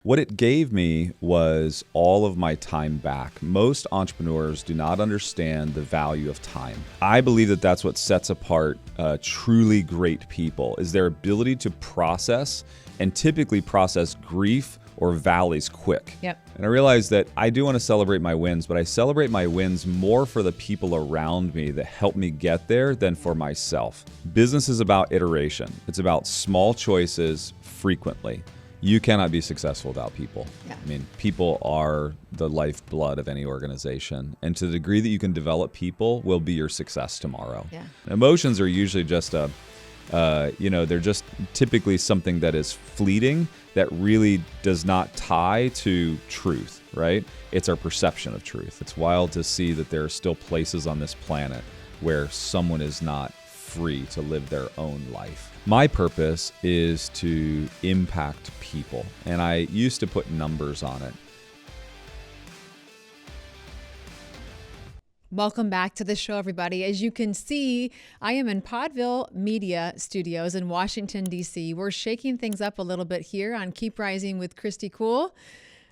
What it gave me was all of my time back. Most entrepreneurs do not understand the value of time. I believe that that's what sets apart truly great people, is their ability to process, and typically process grief or valleys quick. Yep. And I realized that I do want to celebrate my wins, but I celebrate my wins more for the people around me that help me get there than for myself. Business is about iteration. It's about small choices frequently. You cannot be successful without people. Yeah. I mean, people are the lifeblood of any organization. And to the degree that you can develop people will be your success tomorrow. Yeah. Emotions are usually just they're just typically something that is fleeting that really does not tie to truth, right? It's our perception of truth. It's wild to see that there are still places on this planet where someone is not free to live their own life. My purpose is to impact people, and I used to put numbers on it. Welcome back to the show, everybody. As you can see, I am in Podville Media Studios in Washington, D.C. We're shaking things up a little bit here on Keep Rising with Kristy Kuhl.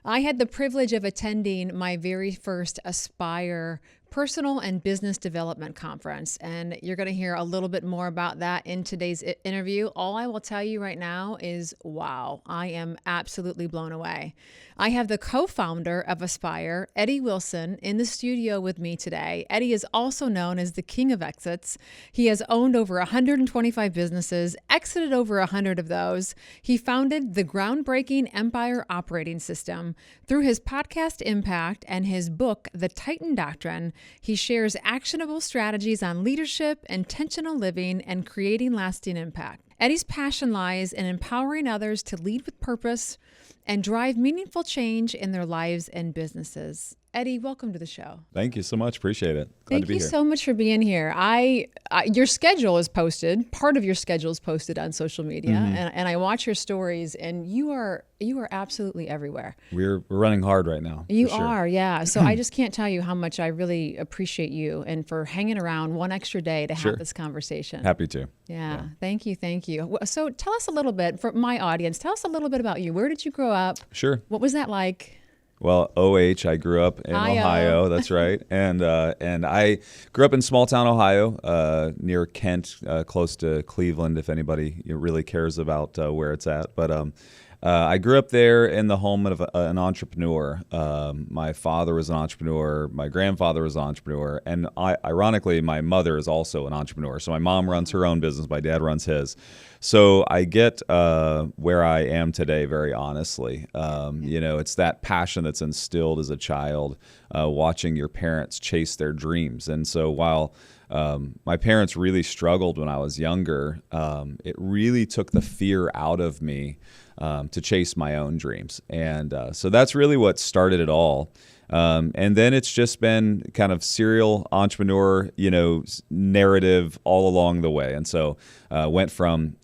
I had the privilege of attending my very first Aspire Personal and Business Development Conference, and you're going to hear a little bit more about that in today's interview. All I will tell you right now is, wow, I am absolutely blown away. I have the co-founder of Aspire, Eddie Wilson, in the studio with me today. Eddie is also known as the King of Exits. He has owned over 125 businesses, exited over 100 of those. He founded the groundbreaking Empire Operating System. Through his podcast Impact and his book, The Titan Doctrine, he shares actionable strategies on leadership, intentional living, and creating lasting impact. Eddie's passion lies in empowering others to lead with purpose and drive meaningful change in their lives and businesses. Eddie, welcome to the show. Thank you so much. Appreciate it. Glad to be here. Thank you so much for being here. Your schedule is posted. Part of your schedule is posted on social media, and I watch your stories, and you are absolutely everywhere. We're running hard right now. You for sure. are, yeah. So I just can't tell you how much I really appreciate you and for hanging around one extra day to have this conversation. Happy to. Yeah. Thank you. So tell us a little bit, for my audience, tell us a little bit about you. Where did you grow up? Sure. What was that like? Well, I grew up in Ohio. That's right. And I grew up in small town Ohio, near Kent, close to Cleveland, if anybody really cares about where it's at. But I grew up there in the home of an entrepreneur. My father was an entrepreneur. My grandfather was an entrepreneur. And ironically, my mother is also an entrepreneur. So my mom runs her own business. My dad runs his. So I get where I am today very honestly. It's that passion that's instilled as a child, watching your parents chase their dreams. And so while my parents really struggled when I was younger, it really took the fear out of me to chase my own dreams. And so that's really what started it all. And then it's just been kind of serial entrepreneur, narrative all along the way. And so went from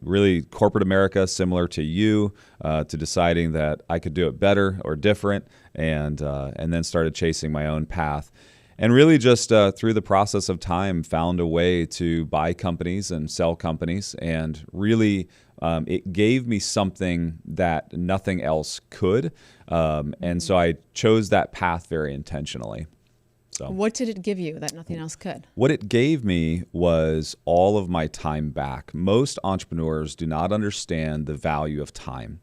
really corporate America, similar to you, to deciding that I could do it better or different, and then started chasing my own path. And really just through the process of time, found a way to buy companies and sell companies. And really, it gave me something that nothing else could. And so I chose that path very intentionally. So, what did it give you that nothing else could? What it gave me was all of my time back. Most entrepreneurs do not understand the value of time.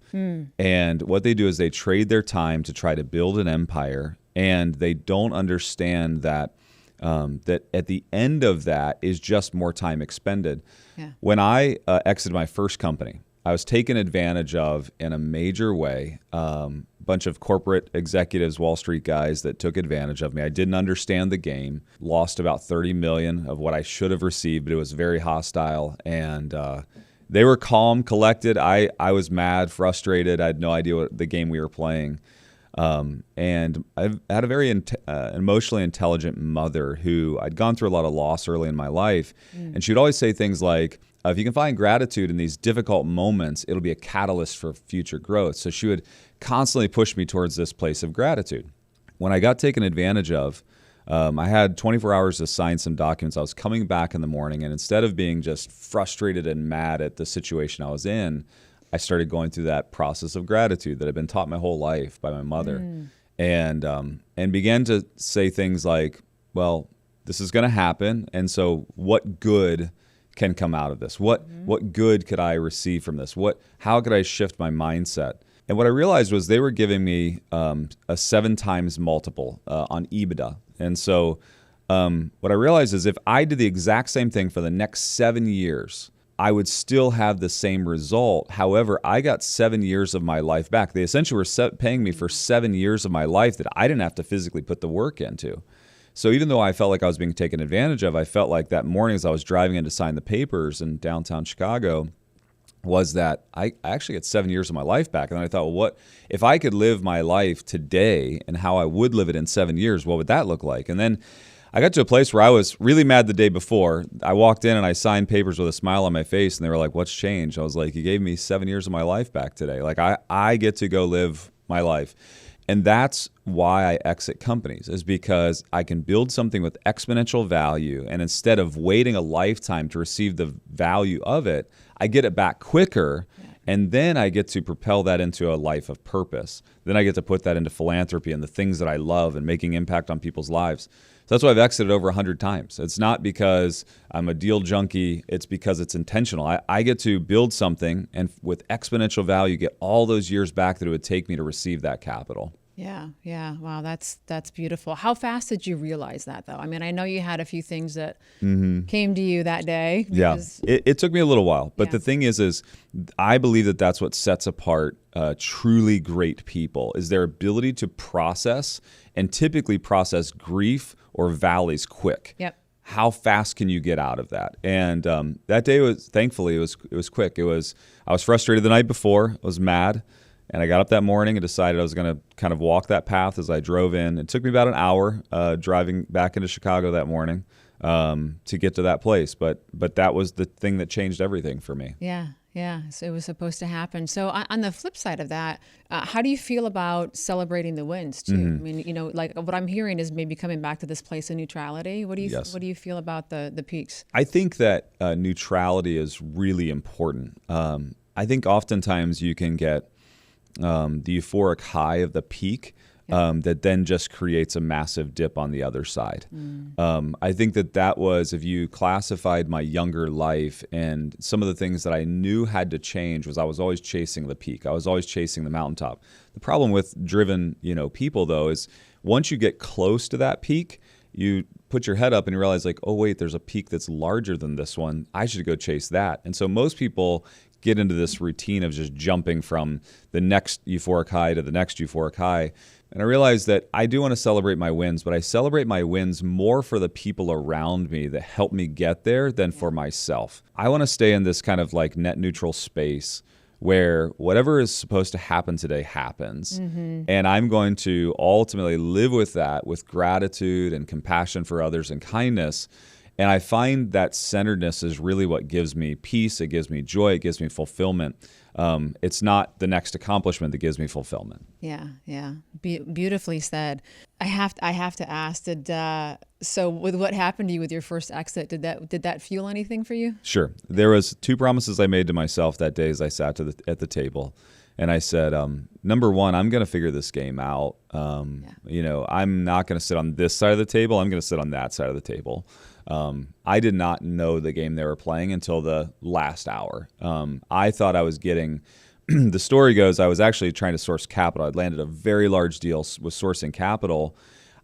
And what they do is they trade their time to try to build an empire. And they don't understand that that at the end of that is just more time expended. Yeah. When I exited my first company, I was taken advantage of in a major way. Bunch of corporate executives, Wall Street guys that took advantage of me. I didn't understand the game, lost about $30 million of what I should have received, but it was very hostile. And they were calm, collected. I was mad, frustrated. I had no idea what the game we were playing. And I've had a very emotionally intelligent mother who I'd gone through a lot of loss early in my life. And she'd always say things like, if you can find gratitude in these difficult moments, it'll be a catalyst for future growth. So she would constantly push me towards this place of gratitude. When I got taken advantage of, I had 24 hours to sign some documents. I was coming back in the morning, and instead of being just frustrated and mad at the situation I was in, I started going through that process of gratitude that I'd been taught my whole life by my mother, and began to say things like, well, this is going to happen, and so what good can come out of this? What good could I receive from this? How could I shift my mindset? And what I realized was they were giving me a 7 times multiple on EBITDA. And so what I realized is if I did the exact same thing for the next 7 years, I would still have the same result. However, I got 7 years of my life back. They essentially were paying me for 7 years of my life that I didn't have to physically put the work into. So even though I felt like I was being taken advantage of, I felt like that morning as I was driving in to sign the papers in downtown Chicago, was that I actually get 7 years of my life back. And then I thought, well, what if I could live my life today and how I would live it in 7 years, what would that look like? And then I got to a place where I was really mad the day before. I walked in and I signed papers with a smile on my face, and they were like, what's changed? I was like, you gave me 7 years of my life back today. Like I get to go live my life. And that's why I exit companies, is because I can build something with exponential value, and instead of waiting a lifetime to receive the value of it, I get it back quicker, and then I get to propel that into a life of purpose. Then I get to put that into philanthropy and the things that I love and making impact on people's lives. So that's why I've exited over 100 times. It's not because I'm a deal junkie. It's because it's intentional. I get to build something and with exponential value get all those years back that it would take me to receive that capital. Yeah. Wow, that's beautiful. How fast did you realize that, though? I mean, I know you had a few things that came to you that day. It took me a little while, but the thing is I believe that that's what sets apart truly great people, is their ability to process, and typically process grief or valleys quick. Yep. How fast can you get out of that? And that day thankfully it was quick. I was frustrated the night before. I was mad. And I got up that morning and decided I was going to kind of walk that path as I drove in. It took me about an hour driving back into Chicago that morning to get to that place. But that was the thing that changed everything for me. Yeah. So it was supposed to happen. So on the flip side of that, how do you feel about celebrating the wins too? I mean, like what I'm hearing is maybe coming back to this place of neutrality. What do you feel about the peaks? I think that neutrality is really important. I think oftentimes you can get the euphoric high of the peak that then just creates a massive dip on the other side. I think that was, if you classified my younger life, and some of the things that I knew had to change was I was always chasing the peak. I was always chasing the mountaintop. The problem with driven, people though, is once you get close to that peak, you put your head up and you realize like, oh wait, there's a peak that's larger than this one. I should go chase that. And so most people get into this routine of just jumping from the next euphoric high to the next euphoric high. And I realized that I do want to celebrate my wins, but I celebrate my wins more for the people around me that help me get there than for myself. I want to stay in this kind of like net neutral space where whatever is supposed to happen today happens. And I'm going to ultimately live with that with gratitude and compassion for others and kindness. And I find that centeredness is really what gives me peace. It gives me joy. It gives me fulfillment. It's not the next accomplishment that gives me fulfillment. Yeah. Beautifully said. I have to ask, so with what happened to you with your first exit, did that fuel anything for you? Sure. There was 2 promises I made to myself that day as I sat at the table. And I said, number one, I'm going to figure this game out. I'm not going to sit on this side of the table. I'm going to sit on that side of the table. I did not know the game they were playing until the last hour. I thought I was getting, the story goes, I was actually trying to source capital. I'd landed a very large deal with sourcing capital.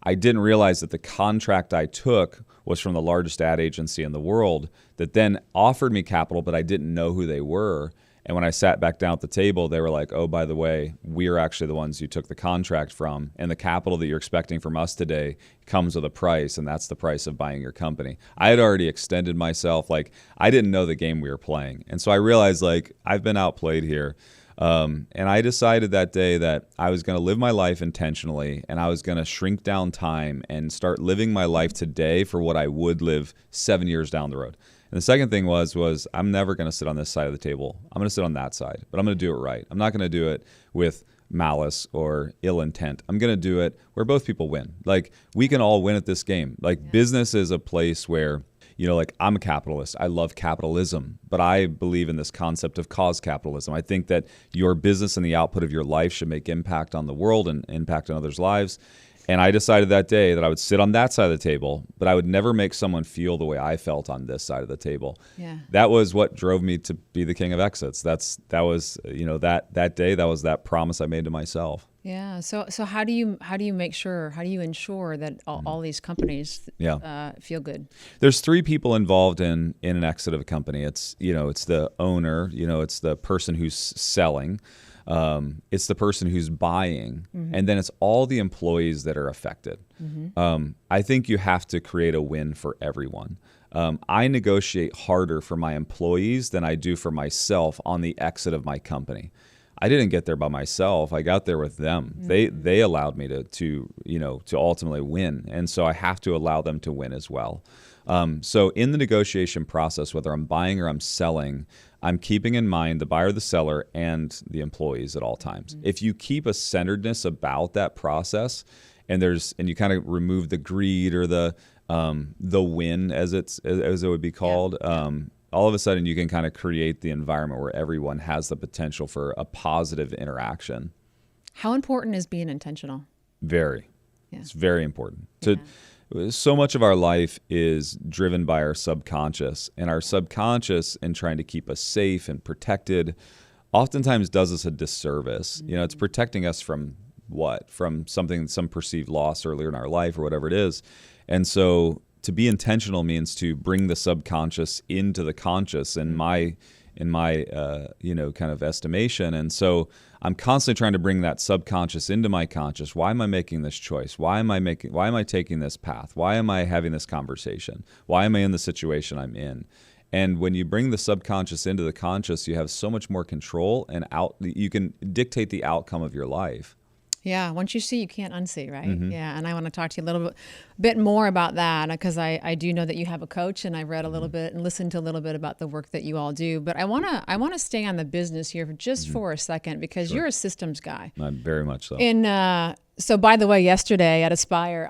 I didn't realize that the contract I took was from the largest ad agency in the world that then offered me capital, but I didn't know who they were. And when I sat back down at the table, they were like, oh, by the way, we're actually the ones you took the contract from. And the capital that you're expecting from us today comes with a price, and that's the price of buying your company. I had already extended myself. Like, I didn't know the game we were playing. And so I realized, like, I've been outplayed here. And I decided that day that I was going to live my life intentionally, and I was going to shrink down time and start living my life today for what I would live 7 years down the road. And the second thing was I'm never going to sit on this side of the table. I'm going to sit on that side, but I'm going to do it right. I'm not going to do it with malice or ill intent. I'm going to do it where both people win. Like, we can all win at this game. Like, business is a place where like I'm a capitalist. I love capitalism, but I believe in this concept of cause capitalism. I think that your business and the output of your life should make impact on the world and impact on others' lives. And I decided that day that I would sit on that side of the table, but I would never make someone feel the way I felt on this side of the table. Yeah. That was what drove me to be the king of exits. That was, that day, that was that promise I made to myself. Yeah. So how do you ensure that all these companies feel good? There's three people involved in an exit of a company. It's the owner, it's the person who's selling. It's the person who's buying, and then it's all the employees that are affected. I think you have to create a win for everyone. I negotiate harder for my employees than I do for myself on the exit of my company. I didn't get there by myself. I got there with them. They allowed me to ultimately win, and so I have to allow them to win as well. So in the negotiation process, whether I'm buying or I'm selling, I'm keeping in mind the buyer, the seller, and the employees at all times. If you keep a centeredness about that process, and you kind of remove the greed or the win, as it would be called, all of a sudden you can kind of create the environment where everyone has the potential for a positive interaction. How important is being intentional? Very. Yeah. It's very important. So much of our life is driven by our subconscious, and our subconscious, in trying to keep us safe and protected, oftentimes does us a disservice. It's protecting us from what? From some perceived loss earlier in our life or whatever it is. And so to be intentional means to bring the subconscious into the conscious in my kind of estimation. And so I'm constantly trying to bring that subconscious into my conscious. Why am I making this choice? Why am I taking this path? Why am I having this conversation? Why am I in the situation I'm in? And when you bring the subconscious into the conscious, you have so much more control, and you can dictate the outcome of your life. Yeah, once you see, you can't unsee, right? Yeah, and I want to talk to you a little bit more about that, because I do know that you have a coach, and I read a little bit and listened to a little bit about the work that you all do. But I want to stay on the business here for a second, because you're a systems guy. Very much so. And so, by the way, yesterday at Aspire,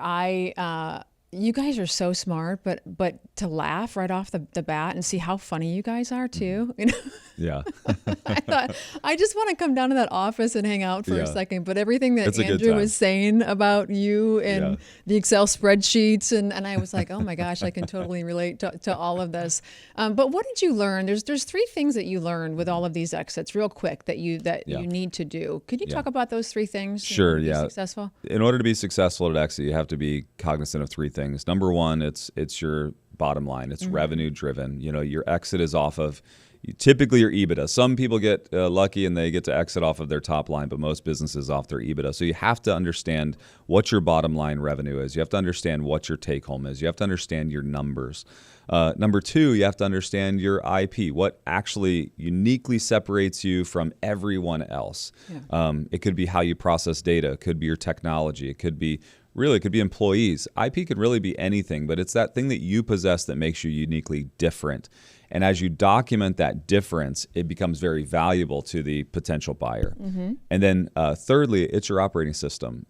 you guys are so smart, but to laugh right off the bat and see how funny you guys are too. Yeah. I thought, I just want to come down to that office and hang out for a second. But everything that Andrew was saying about you and the Excel spreadsheets, and I was like, oh my gosh, I can totally relate to all of this. But what did you learn? There's three things that you learned with all of these exits, real quick, that you need to do. Could you talk about those three things? Sure. To be successful? In order to be successful at exit, you have to be cognizant of three things. Number one, it's your bottom line. It's revenue driven. Your exit is off of typically your EBITDA. Some people get lucky and they get to exit off of their top line, but most businesses off their EBITDA. So you have to understand what your bottom line revenue is. You have to understand what your take home is. You have to understand your numbers. Number two, you have to understand your IP, what actually uniquely separates you from everyone else. Yeah. It could be how you process data. It could be your technology. It could be employees. IP could really be anything, but it's that thing that you possess that makes you uniquely different. And as you document that difference, it becomes very valuable to the potential buyer. And then thirdly, it's your operating system.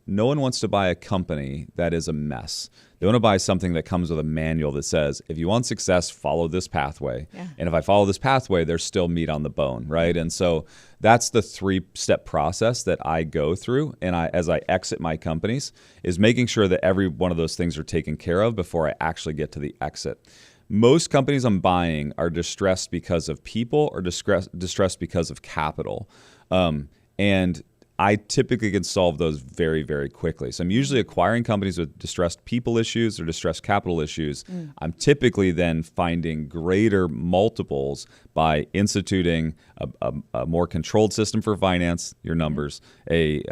No one wants to buy a company that is a mess. They want to buy something that comes with a manual that says, if you want success, follow this pathway. Yeah. And if I follow this pathway, there's still meat on the bone, right? And so that's the 3-step process that I go through. And as I exit my companies, is making sure that every one of those things are taken care of before I actually get to the exit. Most companies I'm buying are distressed because of people or distressed because of capital. And I typically can solve those very, very quickly. So I'm usually acquiring companies with distressed people issues or distressed capital issues. I'm typically then finding greater multiples by instituting a more controlled system for finance, your numbers,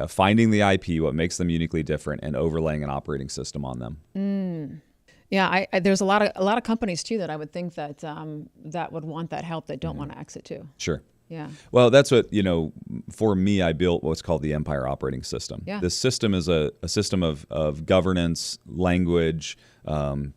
finding the IP, what makes them uniquely different, and overlaying an operating system on them. Yeah, there's a lot of companies too that I would think that that would want that help, that don't want to exit too. Sure. Yeah. Well, that's what, for me, I built what's called the Empire Operating System. Yeah. This system is a system of governance, language,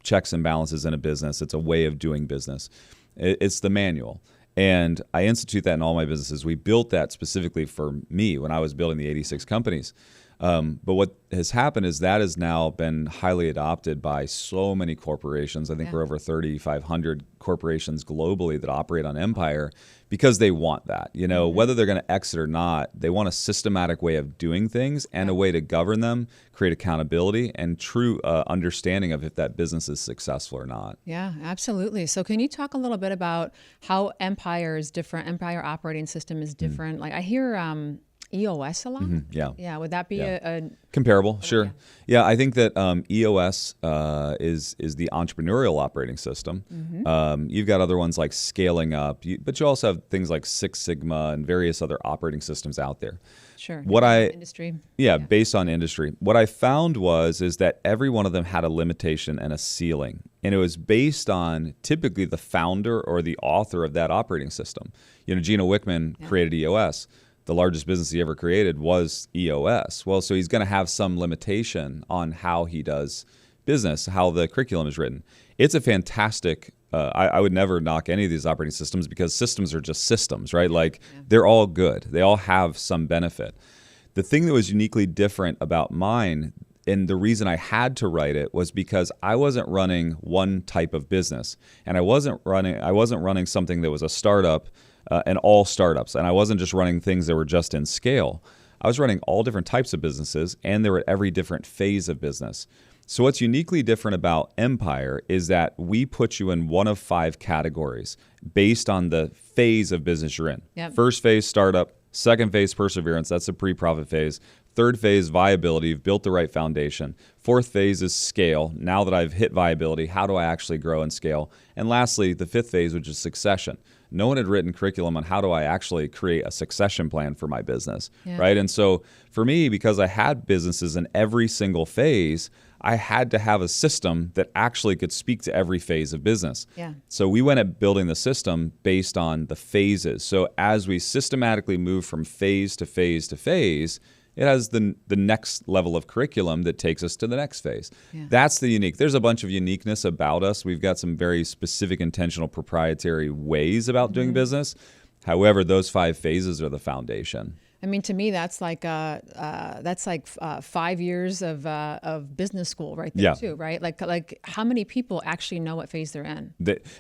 checks and balances in a business. It's a way of doing business. It's the manual. And I institute that in all my businesses. We built that specifically for me when I was building the 86 companies. But what has happened is that has now been highly adopted by so many corporations. I think we're over 3,500 corporations globally that operate on Empire because they want that. You know, whether they're going to exit or not, they want a systematic way of doing things and a way to govern them, create accountability, and true understanding of if that business is successful or not. Yeah, absolutely. So can you talk a little bit about how Empire is different? Empire operating system is different. Like I hear EOS a lot. Yeah. Yeah. Would that be a comparable? Sure. Yeah, I think that EOS is the entrepreneurial operating system. You've got other ones like Scaling Up, but you also have things like Six Sigma and various other operating systems out there. Sure. Industry. Yeah, based on industry. What I found is that every one of them had a limitation and a ceiling. And it was based on typically the founder or the author of that operating system. You know, Gino Wickman created EOS. The largest business he ever created was EOS. Well, so he's going to have some limitation on how he does business, how the curriculum is written. It's a fantastic, I would never knock any of these operating systems because systems are just systems, right? Like they're all good. They all have some benefit. The thing that was uniquely different about mine, and the reason I had to write it, was because I wasn't running one type of business, and I wasn't running something that was a startup and all startups. And I wasn't just running things that were just in scale. I was running all different types of businesses, and they were at every different phase of business. So what's uniquely different about Empire is that we put you in one of 5 categories based on the phase of business you're in. First phase, startup. Second phase, perseverance. That's the pre-profit phase. Third phase, viability. You've built the right foundation. Fourth phase is scale. Now that I've hit viability, how do I actually grow and scale? And lastly, the 5th phase, which is succession. No one had written curriculum on how do I actually create a succession plan for my business, right? And so for me, because I had businesses in every single phase, I had to have a system that actually could speak to every phase of business. So we went at building the system based on the phases. So as we systematically move from phase to phase to phase, it has the next level of curriculum that takes us to the next phase. That's the unique. There's a bunch of uniqueness about us. We've got some very specific, intentional, proprietary ways about doing business. However, those 5 phases are the foundation. I mean, to me, that's like 5 years of business school right there too, right? Like how many people actually know what phase they're in?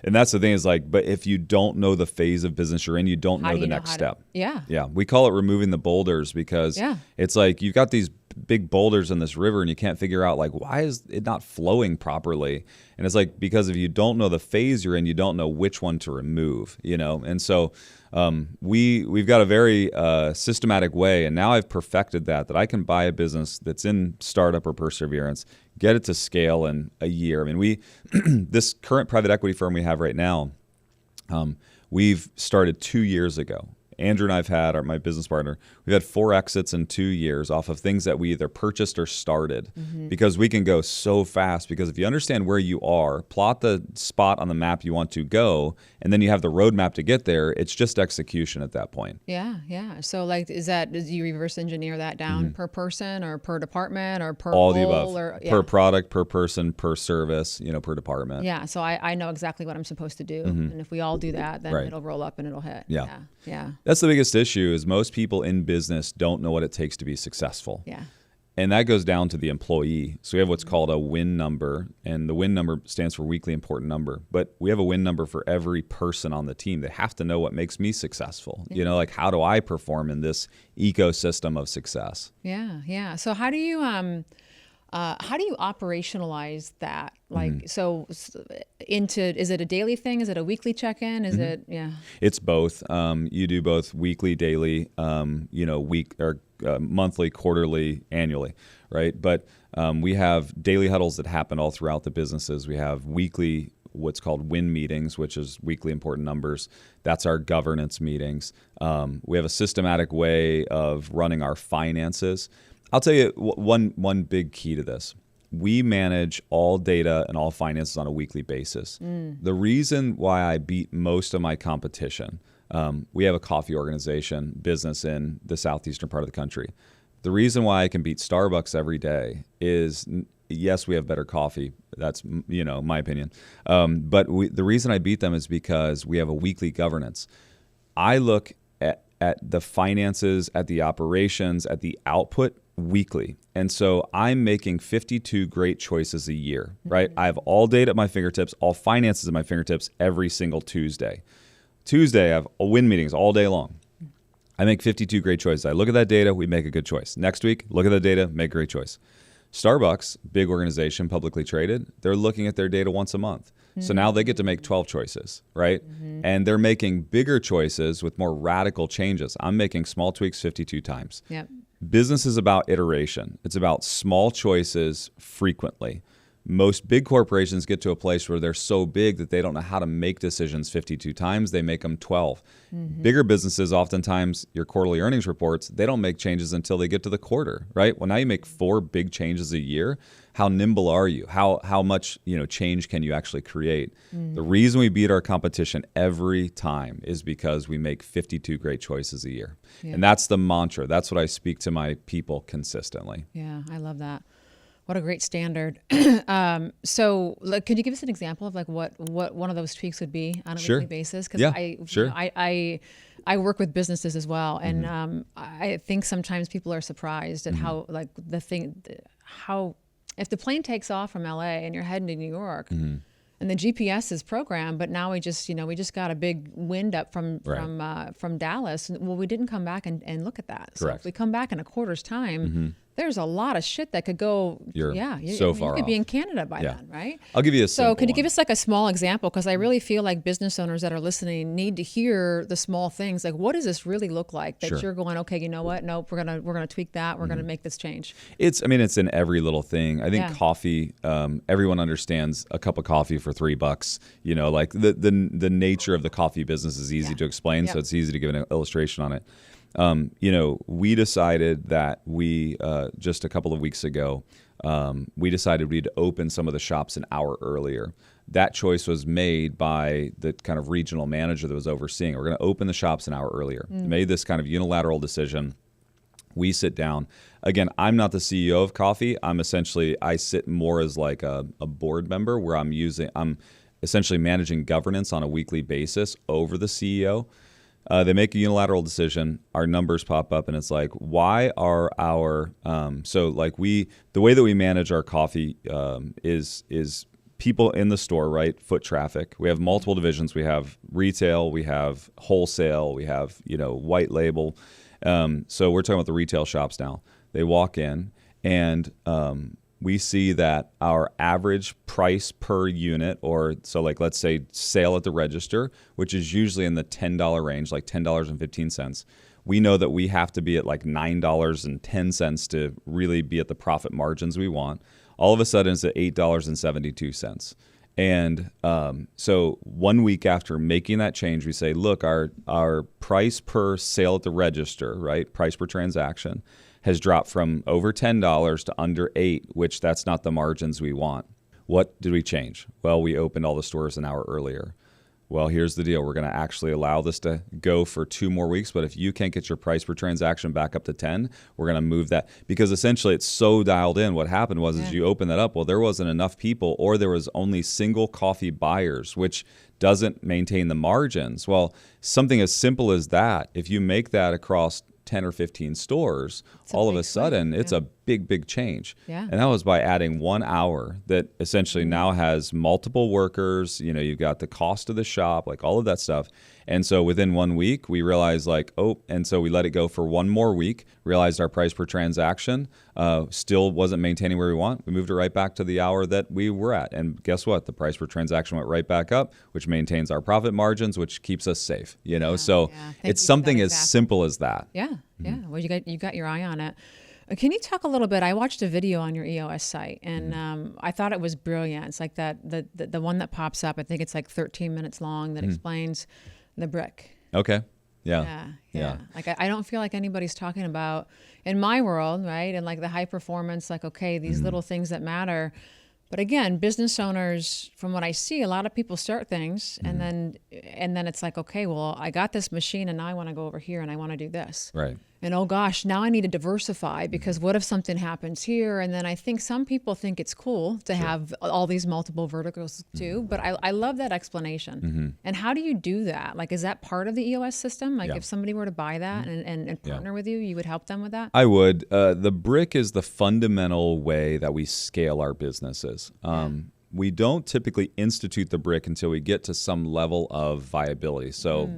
And that's the thing is like, but if you don't know the phase of business you're in, you don't know the next step. Yeah. We call it removing the boulders because it's like you've got these big boulders in this river and you can't figure out like, why is it not flowing properly? And it's like, because if you don't know the phase you're in, you don't know which one to remove, you know? And so we've got a very systematic way, and now I've perfected that I can buy a business that's in startup or perseverance, get it to scale in a year. I mean, this current private equity firm we have right now, we've started 2 years ago. Andrew and I've had, my business partner, we've had 4 exits in 2 years off of things that we either purchased or started because we can go so fast. Because if you understand where you are, plot the spot on the map you want to go, and then you have the roadmap to get there, it's just execution at that point. Yeah. So like, do you reverse engineer that down per person or per department or per all the above? Or, per product, per person, per service, per department. Yeah. So I know exactly what I'm supposed to do. And if we all do that, then it'll roll up and it'll hit. Yeah. Yeah. That's the biggest issue is most people in business don't know what it takes to be successful. Yeah. And that goes down to the employee. So we have what's called a win number, and the win number stands for weekly important number. But we have a win number for every person on the team. They have to know what makes me successful. Like how do I perform in this ecosystem of success? Yeah. So how do you operationalize that? Like, is it a daily thing? Is it a weekly check-in? Is it, It's both. You do both weekly, daily, week or monthly, quarterly, annually, right? But we have daily huddles that happen all throughout the businesses. We have weekly, what's called win meetings, which is weekly important numbers. That's our governance meetings. We have a systematic way of running our finances. I'll tell you one big key to this. We manage all data and all finances on a weekly basis. The reason why I beat most of my competition, we have a coffee organization business in the southeastern part of the country. The reason why I can beat Starbucks every day is, yes, we have better coffee. That's, my opinion. But the reason I beat them is because we have a weekly governance. I look at the finances, at the operations, at the output weekly. And so I'm making 52 great choices a year, right? I have all data at my fingertips, all finances at my fingertips every single Tuesday. Tuesday, I have win meetings all day long. I make 52 great choices. I look at that data, we make a good choice. Next week, look at the data, make a great choice. Starbucks, big organization, publicly traded, they're looking at their data once a month. So now they get to make 12 choices, right? And they're making bigger choices with more radical changes. I'm making small tweaks 52 times. Yep. Business is about iteration. It's about small choices frequently. Most big corporations get to a place where they're so big that they don't know how to make decisions 52 times. They make them 12. Bigger businesses, oftentimes, your quarterly earnings reports, they don't make changes until they get to the quarter, right? Well, now you make 4 big changes a year. How nimble are you? How much change can you actually create? The reason we beat our competition every time is because we make 52 great choices a year. Yeah. And that's the mantra. That's what I speak to my people consistently. Yeah, I love that. What a great standard. So could you give us an example of like what one of those tweaks would be on a weekly basis? Because I work with businesses as well. And I think sometimes people are surprised at how like how if the plane takes off from LA and you're heading to New York and the GPS is programmed, but now we just got a big wind up from Dallas. Well, we didn't come back and look at that. Correct. So if we come back in a quarter's time, there's a lot of shit that could go. You could be in Canada by then, right? I'll give you a So could you give us like a small example? Because I really feel like business owners that are listening need to hear the small things. Like, what does this really look like that you're going, okay, you know what? Nope, we're gonna tweak that. We're gonna make this change. It's in every little thing. I think coffee. Everyone understands a cup of coffee for $3. Like the nature of the coffee business is easy to explain, so it's easy to give an illustration on it. We decided that we just a couple of weeks ago, we decided we'd open some of the shops an hour earlier. That choice was made by the kind of regional manager that was overseeing. We're going to open the shops an hour earlier. Made this kind of unilateral decision. We sit down. Again, I'm not the CEO of coffee. I sit more as like a board member where I'm essentially managing governance on a weekly basis over the CEO. They make a unilateral decision, our numbers pop up, and it's like, why are our the way that we manage our coffee is people in the store, right? Foot traffic. We have multiple divisions. We have retail, we have wholesale, we have white label. So we're talking about the retail shops now. They walk in and we see that our average price per unit, let's say sale at the register, which is usually in the $10 range, like $10.15. We know that we have to be at like $9.10 to really be at the profit margins we want. All of a sudden, it's at $8.72. And so 1 week after making that change, we say, look, our price per sale at the register, right, price per transaction, has dropped from over $10 to under $8, which that's not the margins we want. What did we change? Well, we opened all the stores an hour earlier. Well, here's the deal. We're going to actually allow this to go for 2 more weeks, but if you can't get your price per transaction back up to 10, we're going to move that, because essentially it's so dialed in. What happened was is you open that up, well, there wasn't enough people, or there was only single coffee buyers, which doesn't maintain the margins. Well, something as simple as that, if you make that across 10 or 15 stores, all of a sudden it's a big change. Yeah. And that was by adding 1 hour that essentially now has multiple workers, you've got the cost of the shop, like all of that stuff. And so within 1 week, we realized and so we let it go for 1 more week, realized our price per transaction still wasn't maintaining where we want. We moved it right back to the hour that we were at. And guess what? The price per transaction went right back up, which maintains our profit margins, which keeps us safe, So it's something as simple as that. Yeah. Yeah. Well, you got your eye on it. Can you talk a little bit? I watched a video on your EOS site, and I thought it was brilliant. It's like the one that pops up. I think it's like 13 minutes long that explains the brick. Okay. Yeah. Like I don't feel like anybody's talking about in my world, right? And like the high performance, like, okay, these little things that matter. But again, business owners, from what I see, a lot of people start things and then it's like, okay, well, I got this machine and now I want to go over here and I want to do this. Right. And oh gosh, now I need to diversify because what if something happens here? And then I think some people think it's cool to have all these multiple verticals too, but I love that explanation. And how do you do that? Like, is that part of the EOS system? Like if somebody were to buy that and partner with you, you would help them with that? I would. The brick is the fundamental way that we scale our businesses. We don't typically institute the brick until we get to some level of viability. So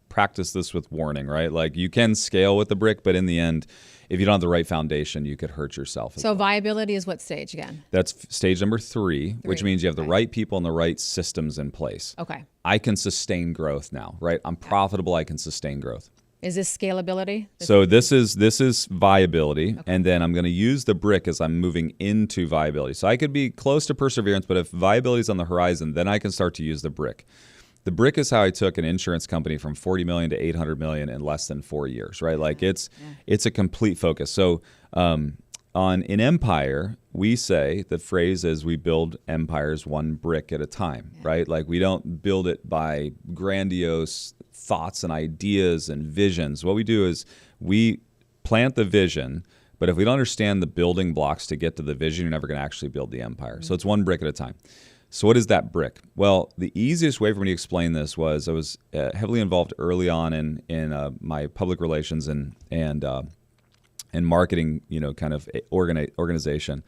practice this with warning, right? Like you can scale with the brick, but in the end, if you don't have the right foundation, you could hurt yourself. So viability is what stage again? That's stage number three, which means you have the right people and the right systems in place. Okay. I can sustain growth now, right? I'm profitable. I can sustain growth. Is this scalability? So this is viability, and then I'm going to use the brick as I'm moving into viability. So I could be close to perseverance, but if viability is on the horizon, then I can start to use the brick. The brick is how I took an insurance company from 40 million to 800 million in less than 4 years, right? Like it's a complete focus. So in Empire, we say the phrase is we build empires one brick at a time, right? Like we don't build it by grandiose thoughts and ideas and visions. What we do is we plant the vision, but if we don't understand the building blocks to get to the vision, you're never going to actually build the empire. So it's one brick at a time. So what is that brick? Well, the easiest way for me to explain this was I was heavily involved early on in my public relations and marketing, kind of organization.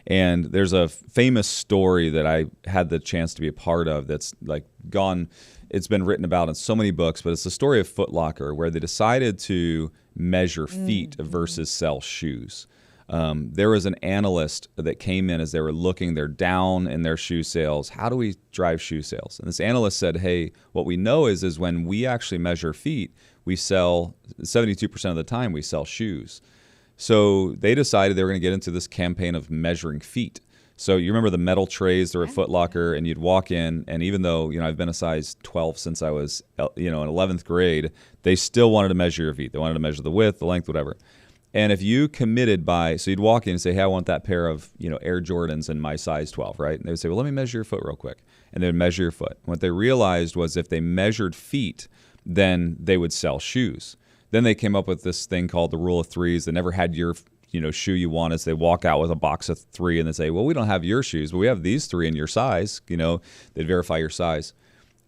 And there's a famous story that I had the chance to be a part of that's like gone. It's been written about in so many books, but it's the story of Foot Locker, where they decided to measure feet versus sell shoes. There was an analyst that came in as they were looking, they're down in their shoe sales. How do we drive shoe sales? And this analyst said, hey, what we know is when we actually measure feet, we sell 72% of the time we sell shoes. So they decided they were going to get into this campaign of measuring feet. So you remember the metal trays that were at Foot Locker, and you'd walk in, and even though I've been a size 12 since I was in 11th grade, they still wanted to measure your feet. They wanted to measure the width, the length, whatever. And if you committed so you'd walk in and say, hey, I want that pair of Air Jordans in my size 12, right? And they would say, well, let me measure your foot real quick. And they would measure your foot. What they realized was if they measured feet, then they would sell shoes. Then they came up with this thing called the rule of threes. They never had your shoe you wanted. So they walk out with a box of 3 and they say, well, we don't have your shoes, but we have these 3 in your size. They'd verify your size.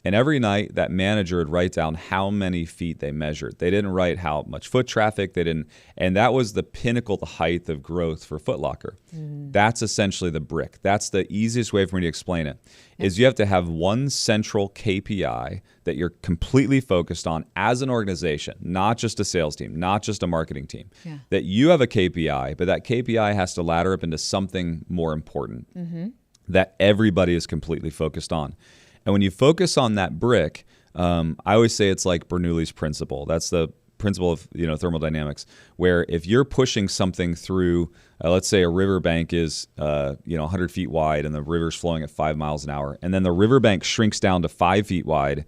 And every night that manager would write down how many feet they measured. They didn't write how much foot traffic they didn't. And that was the pinnacle, the height of growth for Foot Locker. That's essentially the brick. That's the easiest way for me to explain it, is you have to have one central KPI that you're completely focused on as an organization, not just a sales team, not just a marketing team. That you have a KPI, but that KPI has to ladder up into something more important that everybody is completely focused on. And when you focus on that brick, I always say it's like Bernoulli's principle. That's the principle of thermodynamics, where if you're pushing something through, let's say a riverbank is 100 feet wide and the river's flowing at 5 miles an hour, and then the riverbank shrinks down to 5 feet wide,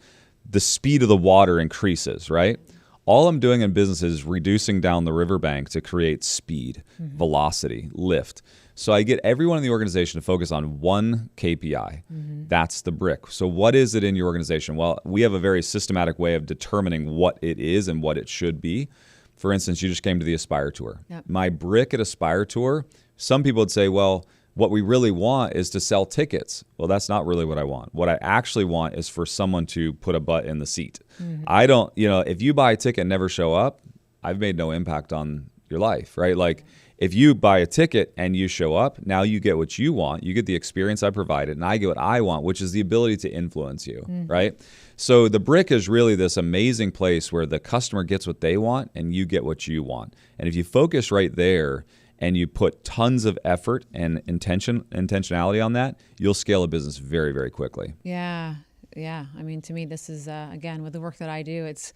the speed of the water increases, right? All I'm doing in business is reducing down the riverbank to create speed, velocity, lift. So I get everyone in the organization to focus on one KPI. That's the brick. So what is it in your organization? Well, we have a very systematic way of determining what it is and what it should be. For instance, you just came to the Aspire Tour. My brick at Aspire Tour, some people would say, well, what we really want is to sell tickets. Well, that's not really what I want. What I actually want is for someone to put a butt in the seat. I don't, if you buy a ticket and never show up, I've made no impact on your life, right? Like if you buy a ticket and you show up, now you get what you want. You get the experience I provided, and I get what I want, which is the ability to influence you, right? So the brick is really this amazing place where the customer gets what they want and you get what you want. And if you focus right there and you put tons of effort and intentionality on that, you'll scale a business very, very quickly. Yeah. I mean, to me, this is, again, with the work that I do, it's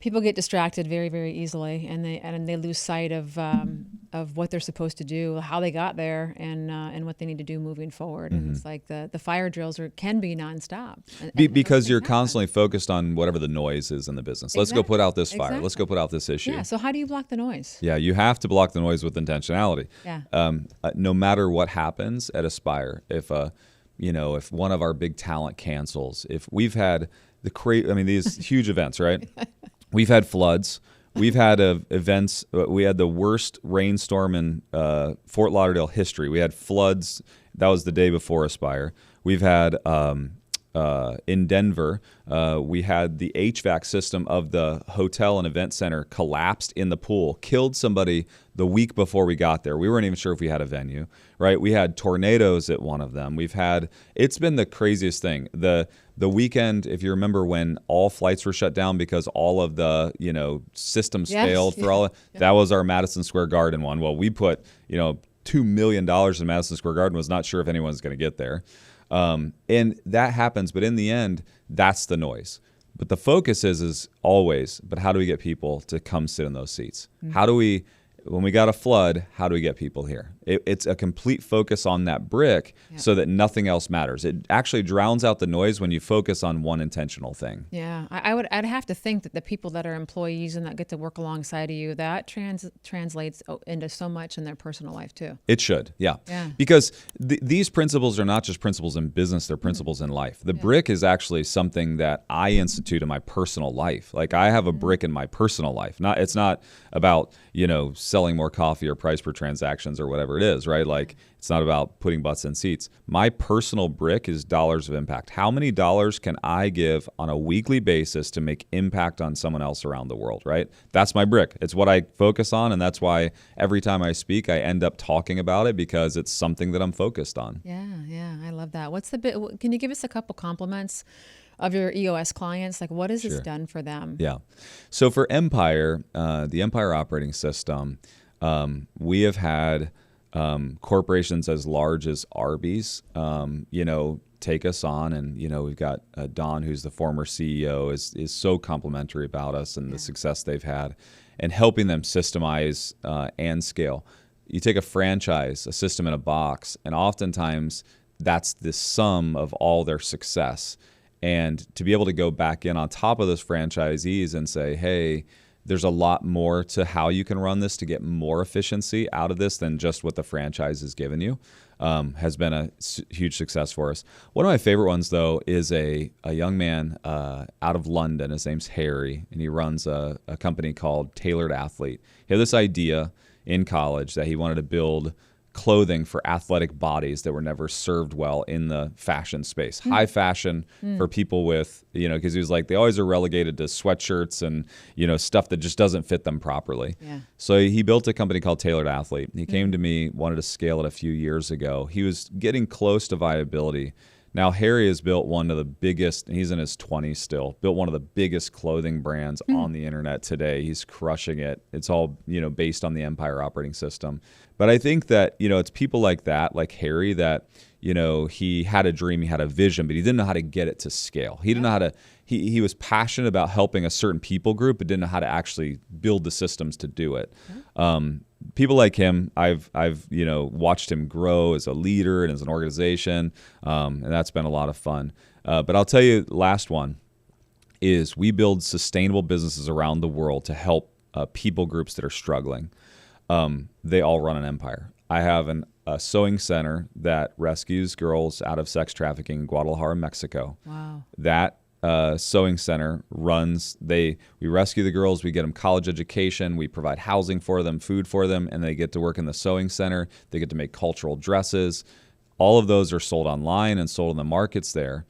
people get distracted very, very easily, and they lose sight of what they're supposed to do, how they got there, and what they need to do moving forward. And it's like the fire drills can be nonstop. Because you're constantly focused on whatever the noise is in the business. Let's go put out this fire. Let's go put out this issue. Yeah. So how do you block the noise? Yeah, you have to block the noise with intentionality. Yeah. No matter what happens at Aspire, if one of our big talent cancels, if we've had these huge events, right? We've had floods. We've had events. We had the worst rainstorm in Fort Lauderdale history. We had floods. That was the day before Aspire. We've had in Denver, we had the HVAC system of the hotel and event center collapsed in the pool, killed somebody the week before we got there. We weren't even sure if we had a venue, right? We had tornadoes at one of them. It's been the craziest thing. The weekend, if you remember when all flights were shut down because all of the, systems failed for all, that was our Madison Square Garden one. Well, we put, $2 million in Madison Square Garden, was not sure if anyone's going to get there. And that happens, but in the end, that's the noise. But the focus is always, but how do we get people to come sit in those seats? Mm-hmm. When we got a flood, how do we get people here? It's a complete focus on that brick so that nothing else matters. It actually drowns out the noise when you focus on one intentional thing. Yeah, I'd have to think that the people that are employees and that get to work alongside of you, that translates into so much in their personal life too. It should, yeah. Because these principles are not just principles in business, they're principles in life. The brick is actually something that I institute in my personal life. Like I have a brick in my personal life. It's not about, selling more coffee or price per transactions or whatever it is, right? Like it's not about putting butts in seats. My personal brick is dollars of impact. How many dollars can I give on a weekly basis to make impact on someone else around the world, right? That's my brick. It's what I focus on, and that's why every time I speak, I end up talking about it because it's something that I'm focused on. Yeah, I love that. Can you give us a couple compliments of your EOS clients? Like what has this done for them? Yeah. So for Empire, the Empire operating system, we have had corporations as large as Arby's, take us on, and we've got Don, who's the former CEO, is so complimentary about us and the success they've had, and helping them systemize and scale. You take a franchise, a system in a box, and oftentimes that's the sum of all their success. And to be able to go back in on top of those franchisees and say, hey, there's a lot more to how you can run this to get more efficiency out of this than just what the franchise has given you, has been a huge success for us. One of my favorite ones, though, is a young man out of London. His name's Harry, and he runs a company called Tailored Athlete. He had this idea in college that he wanted to build clothing for athletic bodies that were never served well in the fashion space. High fashion for people with, because he was like, they always are relegated to sweatshirts and, stuff that just doesn't fit them properly. Yeah. So he built a company called Tailored Athlete. He came to me, wanted to scale it a few years ago. He was getting close to viability. Now, Harry has built one of the biggest, and he's in his 20s still, built one of the biggest clothing brands on the internet today. He's crushing it. It's all, based on the Empire operating system. But I think that, it's people like that, like Harry, that, he had a dream, he had a vision, but he didn't know how to get it to scale. He didn't know how to, he was passionate about helping a certain people group, but didn't know how to actually build the systems to do it. People like him, I've watched him grow as a leader and as an organization, and that's been a lot of fun. But I'll tell you, last one is we build sustainable businesses around the world to help people groups that are struggling. They all run an Empire. I have a sewing center that rescues girls out of sex trafficking in Guadalajara, Mexico. Wow. That sewing center runs, we rescue the girls, we get them college education, we provide housing for them, food for them, and they get to work in the sewing center. They get to make cultural dresses. All of those are sold online and sold in the markets there.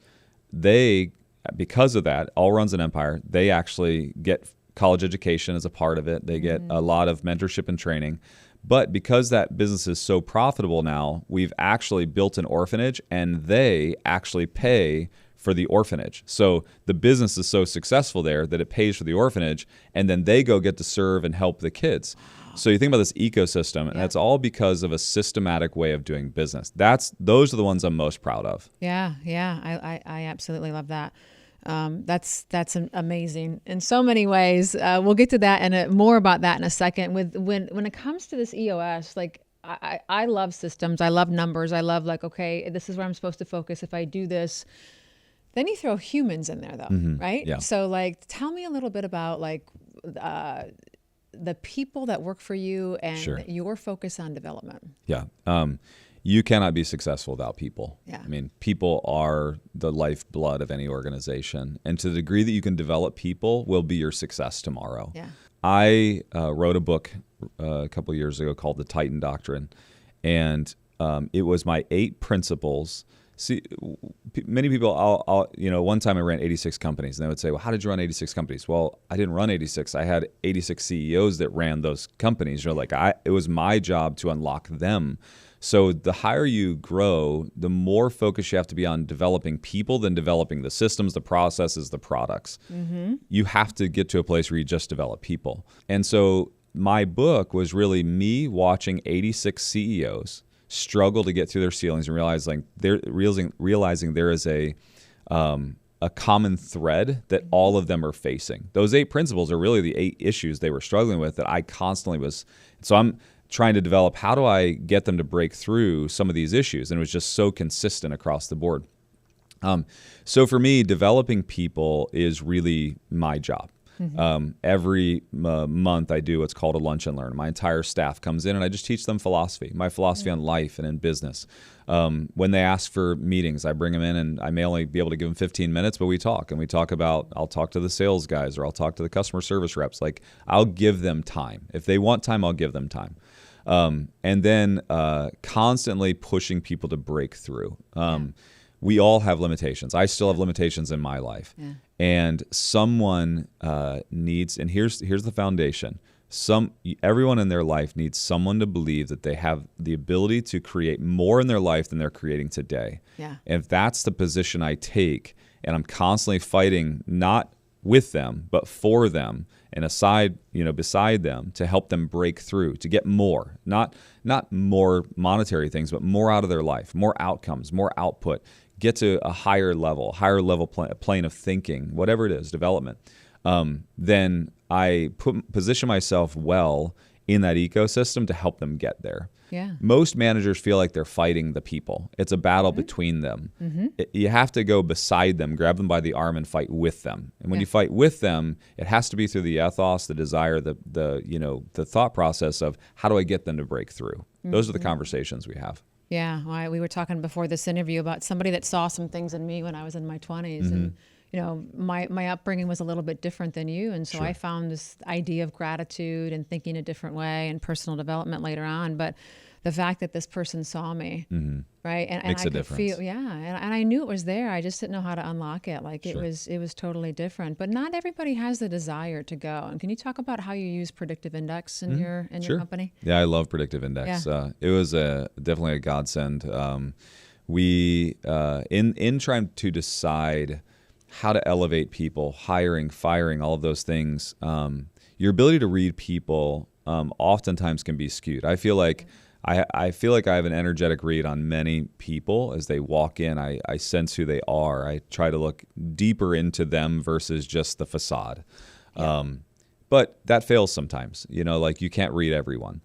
Because of that, all runs an Empire. They actually get college education as a part of it. They get a lot of mentorship and training. But because that business is so profitable now, we've actually built an orphanage, and they actually pay for the orphanage. So the business is so successful there that it pays for the orphanage, and then they go get to serve and help the kids. So you think about this ecosystem, and that's all because of a systematic way of doing business. Those are the ones I'm most proud of. Yeah. I absolutely love that. That's amazing in so many ways. We'll get to that and more about that in a second. When it comes to this EOS, like I love systems, I love numbers, I love okay, this is where I'm supposed to focus. If I do this, then you throw humans in there though, right? Yeah. So tell me a little bit about the people that work for you and your focus on development. Yeah. You cannot be successful without people. Yeah. I mean, people are the lifeblood of any organization. And to the degree that you can develop people will be your success tomorrow. Yeah. I wrote a book a couple of years ago called The Titan Doctrine, and it was my 8 principles. See, many people, one time I ran 86 companies, and they would say, well, how did you run 86 companies? Well, I didn't run 86. I had 86 CEOs that ran those companies. It was my job to unlock them. So the higher you grow, the more focused you have to be on developing people than developing the systems, the processes, the products. Mm-hmm. You have to get to a place where you just develop people. And so my book was really me watching 86 CEOs struggle to get through their ceilings and realizing there is a common thread that all of them are facing. Those 8 principles are really the 8 issues they were struggling with that I constantly was. So I'm trying to develop, how do I get them to break through some of these issues? And it was just so consistent across the board. So for me, developing people is really my job. Mm-hmm. Every month I do what's called a lunch and learn. My entire staff comes in and I just teach them philosophy, my philosophy on life and in business. When they ask for meetings, I bring them in, and I may only be able to give them 15 minutes, but we talk. And we talk about, I'll talk to the sales guys, or I'll talk to the customer service reps. Like, I'll give them time. If they want time, I'll give them time. And then constantly pushing people to break through. We all have limitations. I still have limitations in my life. Yeah. And someone needs, and here's the foundation. Everyone in their life needs someone to believe that they have the ability to create more in their life than they're creating today. Yeah. And if that's the position I take, and I'm constantly fighting not with them, but for them, and beside them, to help them break through, to get more, not more monetary things, but more out of their life, more outcomes, more output, get to a higher level plane of thinking, whatever it is, development, then I position myself well in that ecosystem to help them get there. Yeah. Most managers feel like they're fighting the people. It's a battle between them. Mm-hmm. You have to go beside them, grab them by the arm, and fight with them. And when you fight with them, it has to be through the ethos, the desire, the thought process of, how do I get them to break through? Mm-hmm. Those are the conversations we have. Yeah, we were talking before this interview about somebody that saw some things in me when I was in my 20s, mm-hmm. and my upbringing was a little bit different than you, and so I found this idea of gratitude and thinking a different way and personal development later on. But the fact that this person saw me, mm-hmm. right, and makes I could difference. feel, and I knew it was there. I just didn't know how to unlock it. Like it was totally different. But not everybody has the desire to go. And can you talk about how you use Predictive Index in your company? Yeah, I love Predictive Index. Yeah. It was definitely a godsend. We in trying to decide how to elevate people, hiring, firing, all of those things, your ability to read people oftentimes can be skewed. I feel like I have an energetic read on many people as they walk in. I sense who they are. I try to look deeper into them versus just the facade. Yeah. But that fails sometimes. You can't read everyone.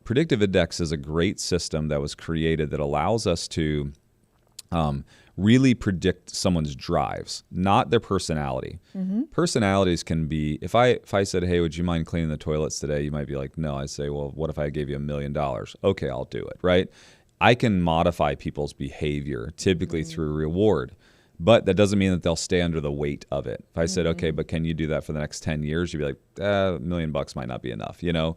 Predictive Index is a great system that was created that allows us to really predict someone's drives, not their personality. Mm-hmm. Personalities can be, if I said, hey, would you mind cleaning the toilets today? You might be like, no. I say, well, what if I gave you $1 million? Okay, I'll do it, right? I can modify people's behavior, typically through reward, but that doesn't mean that they'll stay under the weight of it. If I said, okay, but can you do that for the next 10 years? You'd be like, $1 million might not be enough, Yep.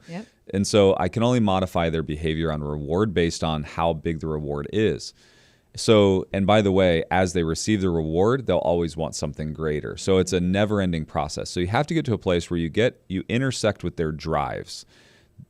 And so I can only modify their behavior on reward based on how big the reward is. So, and by the way, as they receive the reward, they'll always want something greater. So it's a never-ending process. So you have to get to a place where you intersect with their drives.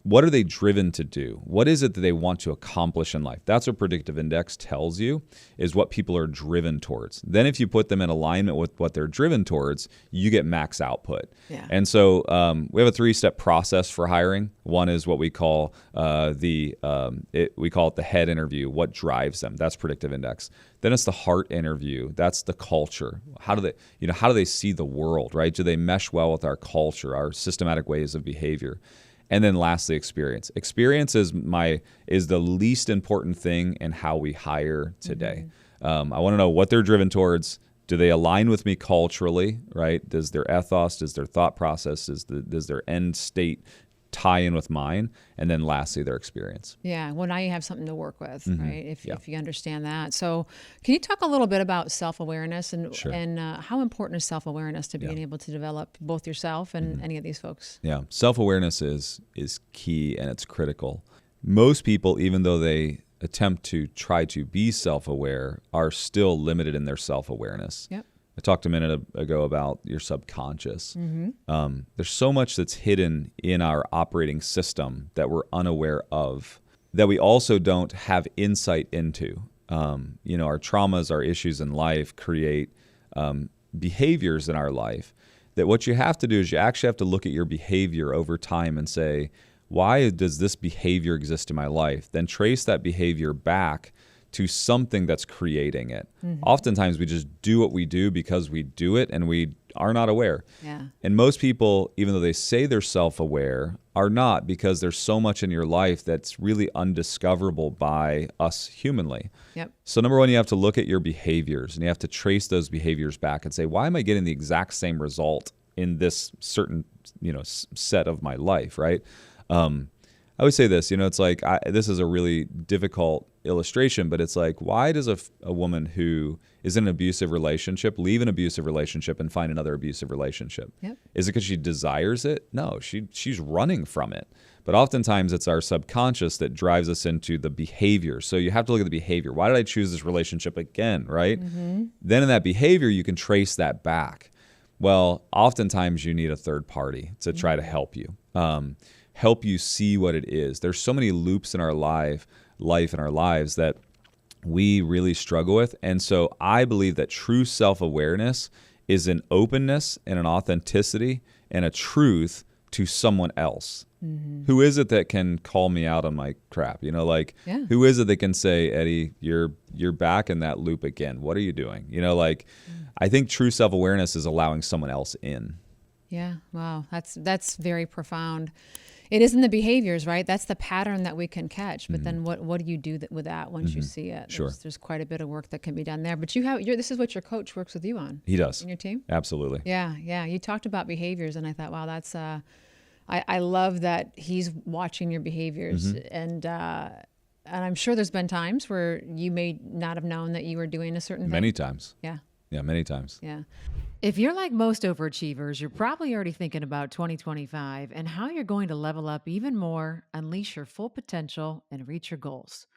What are they driven to do? What is it that they want to accomplish in life? That's what Predictive Index tells you, is what people are driven towards. Then if you put them in alignment with what they're driven towards, you get max output. Yeah. And so we have a 3-step process for hiring. One is what we call we call it the head interview, what drives them. That's Predictive Index. Then it's the heart interview. That's the culture. How do they see the world, right? Do they mesh well with our culture, our systematic ways of behavior? And then lastly, experience. Experience is the least important thing in how we hire today. Mm-hmm. I want to know what they're driven towards. Do they align with me culturally, right? Does their ethos, does their thought process, does their end state tie in with mine, and then lastly, their experience. Yeah. Well, now you have something to work with, right? If you understand that. So can you talk a little bit about self-awareness and how important is self-awareness to being able to develop both yourself and any of these folks? Yeah. Self-awareness is key, and it's critical. Most people, even though they attempt to try to be self-aware, are still limited in their self-awareness. Yep. I talked a minute ago about your subconscious. There's so much that's hidden in our operating system that we're unaware of, that we also don't have insight into. Our traumas, our issues in life create behaviors in our life that what you have to do is you actually have to look at your behavior over time and say, why does this behavior exist in my life? Then trace that behavior back to something that's creating it. Oftentimes we just do what we do because we do it and we are not aware. Yeah. And most people, even though they say they're self-aware, are not, because there's so much in your life that's really undiscoverable by us humanly. Yep. So number one, you have to look at your behaviors and you have to trace those behaviors back and say, why am I getting the exact same result in this certain, set of my life, right? I would say this, it's like, this is a really difficult illustration, but it's like, why does a woman who is in an abusive relationship leave an abusive relationship and find another abusive relationship? Yep. Is it because she desires it? No, she's running from it. But oftentimes it's our subconscious that drives us into the behavior. So you have to look at the behavior. Why did I choose this relationship again, right? Then in that behavior, you can trace that back. Well, oftentimes you need a third party to try to help you. Help you see what it is. There's so many loops in our life in our lives that we really struggle with. And so I believe that true self-awareness is an openness and an authenticity and a truth to someone else. Who is it that can call me out on my crap? Who is it that can say, Eddie, you're back in that loop again. What are you doing? I think true self-awareness is allowing someone else in. Yeah. Wow. That's very profound. It is in the behaviors, right? That's the pattern that we can catch. But then what do you do with that once you see it? There's quite a bit of work that can be done there. But this is what your coach works with you on. He does. In your team? Absolutely. Yeah. Yeah. You talked about behaviors and I thought, wow, that's, I love that he's watching your behaviors. And I'm sure there's been times where you may not have known that you were doing a certain thing. Many times. Yeah. Yeah, many times. Yeah. If you're like most overachievers, you're probably already thinking about 2025 and how you're going to level up even more, unleash your full potential, and reach your goals.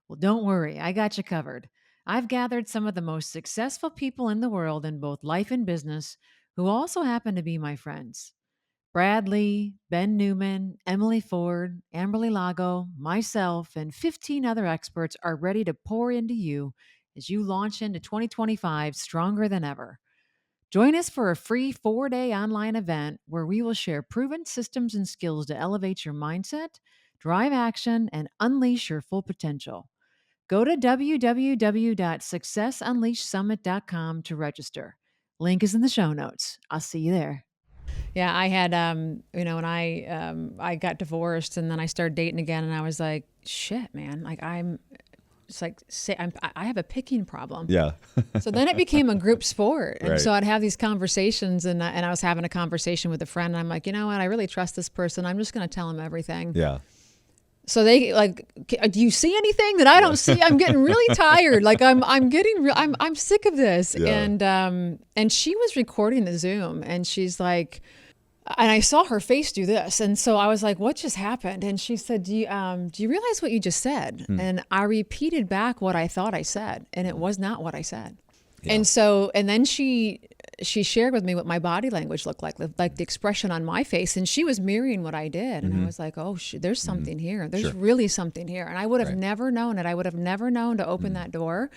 Well, don't worry, I got you covered. I've gathered some of the most successful people in the world in both life and business who also happen to be my friends. Brad Lee, Ben Newman, Emily Ford, Amberly Lago, myself, and 15 other experts are ready to pour into you as you launch into 2025 stronger than ever. Join us for a free 4-day online event where we will share proven systems and skills to elevate your mindset, drive action, and unleash your full potential. Go to www.successunleashedsummit.com to register. Link is in the show notes. I'll see you there. Yeah, I had, when I got divorced and then I started dating again, and I was like, shit, man, I have a picking problem. Yeah. So then it became a group sport. And Right. so I'd have these conversations and I was having a conversation with a friend and I'm like, you know what? I really trust this person. I'm just going to tell him everything. Yeah. So they like, do you see anything that I don't see? I'm getting really tired. Like I'm sick of this. Yeah. And she was recording the Zoom and she's like, and I saw her face do this. And so I was like, what just happened? And she said, do you realize what you just said? And I repeated back what I thought I said. And it was not what I said. Yeah. And then she shared with me what my body language looked like the expression on my face. And she was mirroring what I did. And I was like, oh, there's something here. There's really something here. And I would have never known it. I would have never known to open that door.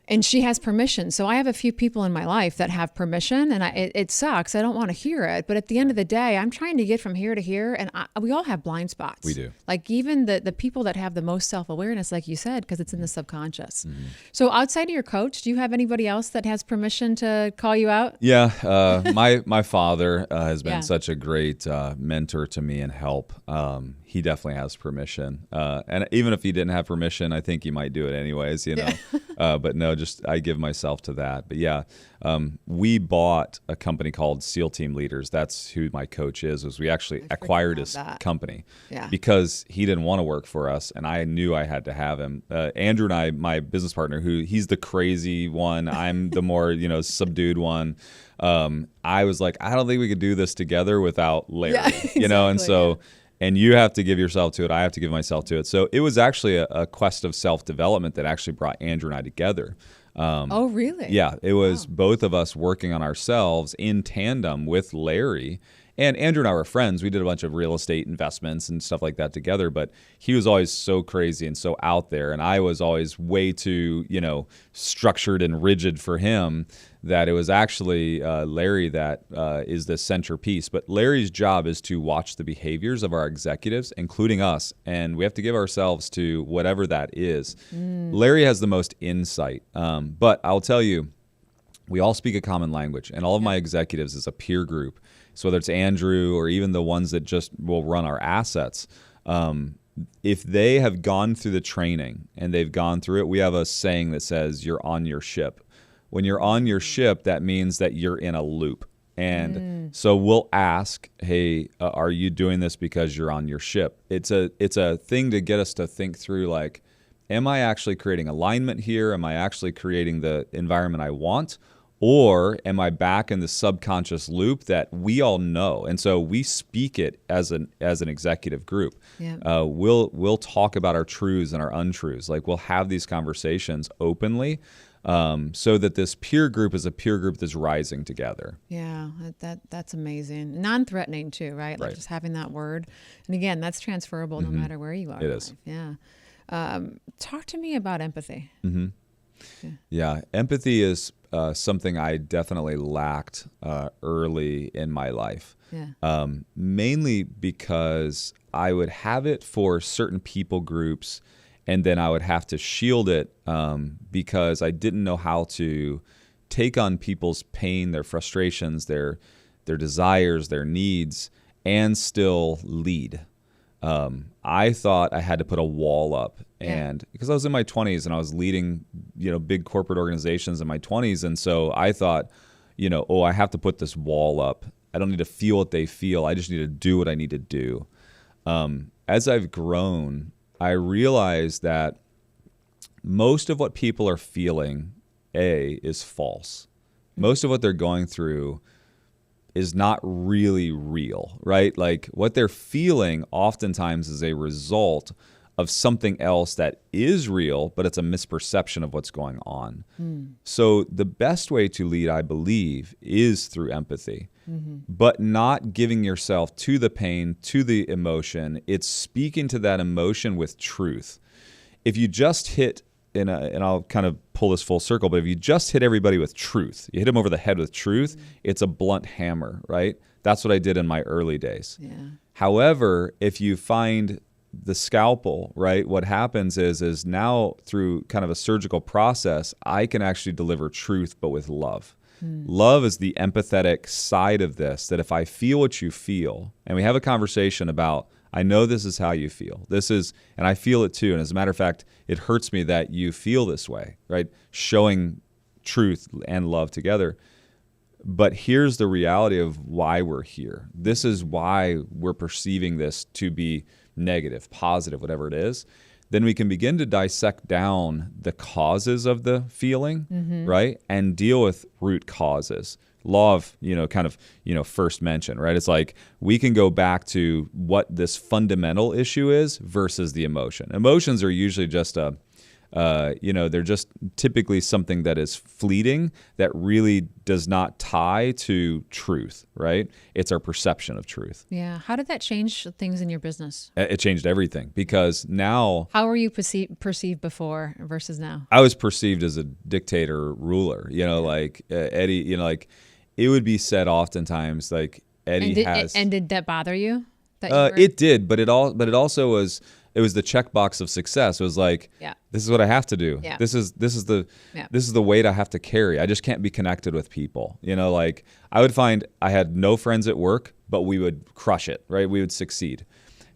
And she has permission. So I have a few people in my life that have permission, and it sucks. I don't want to hear it. But at the end of the day, I'm trying to get from here to here, and we all have blind spots. We do. Like even the people that have the most self-awareness, like you said, because it's in the subconscious. So outside of your coach, do you have anybody else that has permission to call you out? Yeah. My father has been such a great mentor to me and help. he definitely has permission. And even if he didn't have permission, I think he might do it anyways, but no, just I give myself to that. But yeah, we bought a company called SEAL Team Leaders. That's who my coach is we actually acquired his company because he didn't want to work for us. And I knew I had to have him. Andrew and I, my business partner, he's the crazy one. I'm the more, subdued one. I was like, I don't think we could do this together without Larry, exactly, and so, and you have to give yourself to it. I have to give myself to it. So it was actually a quest of self-development that actually brought Andrew and I together. Oh, really? Yeah, it was both of us working on ourselves in tandem with Larry. And Andrew and I were friends. We did a bunch of real estate investments and stuff like that together, but he was always so crazy and so out there. And I was always way too, structured and rigid for him that it was actually Larry that is the centerpiece. But Larry's job is to watch the behaviors of our executives, including us. And we have to give ourselves to whatever that is. Larry has the most insight. But I'll tell you, we all speak a common language. And all of my executives is a peer group. So whether it's Andrew or even the ones that just will run our assets, if they have gone through the training and they've gone through it, we have a saying that says you're on your ship. When you're on your ship, that means that you're in a loop. And so we'll ask, hey, are you doing this because you're on your ship? It's a thing to get us to think through, like, am I actually creating alignment here? Am I actually creating the environment I want? Or am I back in the subconscious loop that we all know? And so we speak it as an executive group. Yeah. We'll talk about our truths and our untruths. Like, we'll have these conversations openly, so that this peer group is a peer group that's rising together. Yeah, that's amazing. Non-threatening too, right? Like just having that word. And again, that's transferable no matter where you are. It is. Yeah. Talk to me about empathy. Yeah, empathy is something I definitely lacked early in my life. Yeah. Mainly because I would have it for certain people groups, and then I would have to shield it because I didn't know how to take on people's pain, their frustrations, their desires, their needs, and still lead. I thought I had to put a wall up, and because I was in my 20s and I was leading, big corporate organizations in my 20s. And so I thought, I have to put this wall up. I don't need to feel what they feel. I just need to do what I need to do. As I've grown, I realized that most of what people are feeling, is false. Most of what they're going through is not really real, right? Like, what they're feeling oftentimes is a result of something else that is real, but it's a misperception of what's going on. So the best way to lead, I believe, is through empathy, but not giving yourself to the pain, to the emotion. It's speaking to that emotion with truth. If you just hit, and I'll kind of pull this full circle, but if you just hit everybody with truth, you hit them over the head with truth, it's a blunt hammer, right? That's what I did in my early days. Yeah. However, if you find the scalpel, right, what happens is now through kind of a surgical process, I can actually deliver truth, but with love. Love is the empathetic side of this, that if I feel what you feel, and we have a conversation about, I know this is how you feel. And I feel it too. And as a matter of fact, it hurts me that you feel this way, right? Showing truth and love together. But here's the reality of why we're here. This is why we're perceiving this to be negative, positive, whatever it is. Then we can begin to dissect down the causes of the feeling, right? And deal with root causes. Law of, first mention, right? It's like we can go back to what this fundamental issue is versus the emotion. Emotions are usually just they're just typically something that is fleeting that really does not tie to truth, right? It's our perception of truth. Yeah. How did that change things in your business? It changed everything, because now... How were you perceived before versus now? I was perceived as a dictator ruler, like Eddie, it would be said oftentimes, like, Eddie And did that bother you? It did, but it also was... It was the checkbox of success. It was like, this is what I have to do. Yeah. This is the weight I have to carry. I just can't be connected with people. Like, I would find I had no friends at work, but we would crush it, right? We would succeed.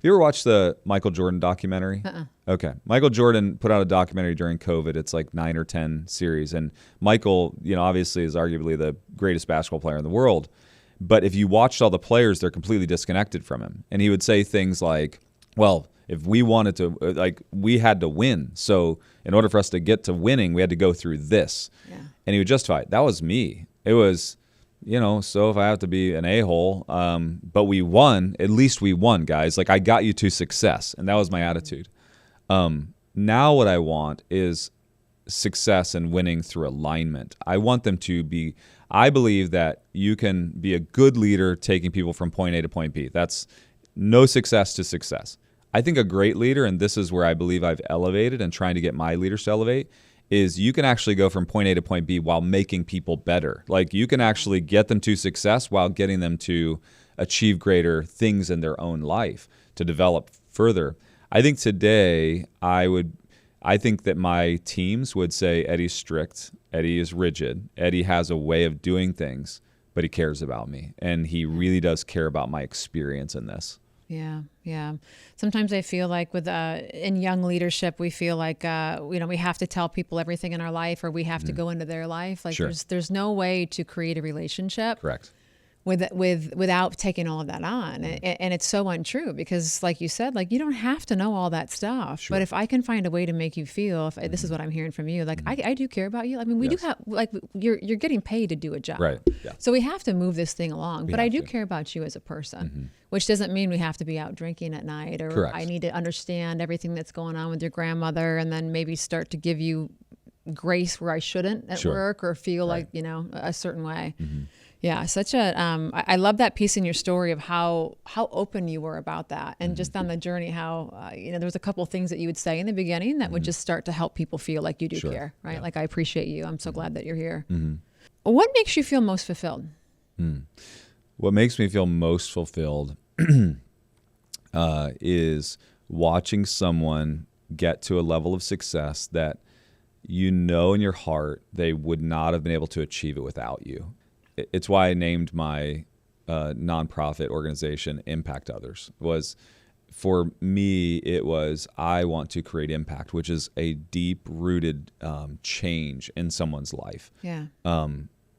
you ever watched the Michael Jordan documentary? Okay. Michael Jordan put out a documentary during COVID. It's like 9 or 10 series. And Michael, obviously is arguably the greatest basketball player in the world. But if you watched all the players, they're completely disconnected from him. And he would say things like, well, if we wanted to, we had to win. So in order for us to get to winning, we had to go through this. Yeah. And he would justify it. That was me. It was, so if I have to be an a-hole, but we won, at least we won, guys. Like, I got you to success. And that was my attitude. Now what I want is success and winning through alignment. I want them to be, I believe that you can be a good leader taking people from point A to point B. That's no success to success. I think a great leader, and this is where I believe I've elevated and trying to get my leaders to elevate, is you can actually go from point A to point B while making people better. Like, you can actually get them to success while getting them to achieve greater things in their own life, to develop further. I think today I think that my teams would say Eddie's strict, Eddie is rigid, Eddie has a way of doing things, but he cares about me, and he really does care about my experience in this. Yeah. Sometimes I feel like in young leadership, we feel like, we have to tell people everything in our life, or we have to go into their life. Like, sure. there's no way to create a relationship. Correct. Without taking all of that on. And it's so untrue, because like you said, like, you don't have to know all that stuff. Sure. But if I can find a way to make you feel, this is what I'm hearing from you, like, I do care about you. I mean, we do have, like, you're getting paid to do a job. Right. Yeah. So we have to move this thing along. But I do care about you as a person, which doesn't mean we have to be out drinking at night, or correct. I need to understand everything that's going on with your grandmother, and then maybe start to give you grace where I shouldn't at sure. work, or feel right. like, a certain way. Yeah, such a, I love that piece in your story of how open you were about that. And just on the journey, how, there was a couple of things that you would say in the beginning that would just start to help people feel like you do sure. care, right? Yeah. Like, I appreciate you. I'm so glad that you're here. What makes you feel most fulfilled? What makes me feel most fulfilled is watching someone get to a level of success that in your heart they would not have been able to achieve it without you. It's why I named my nonprofit organization Impact Others. For me, it was, I want to create impact, which is a deep-rooted change in someone's life. Yeah.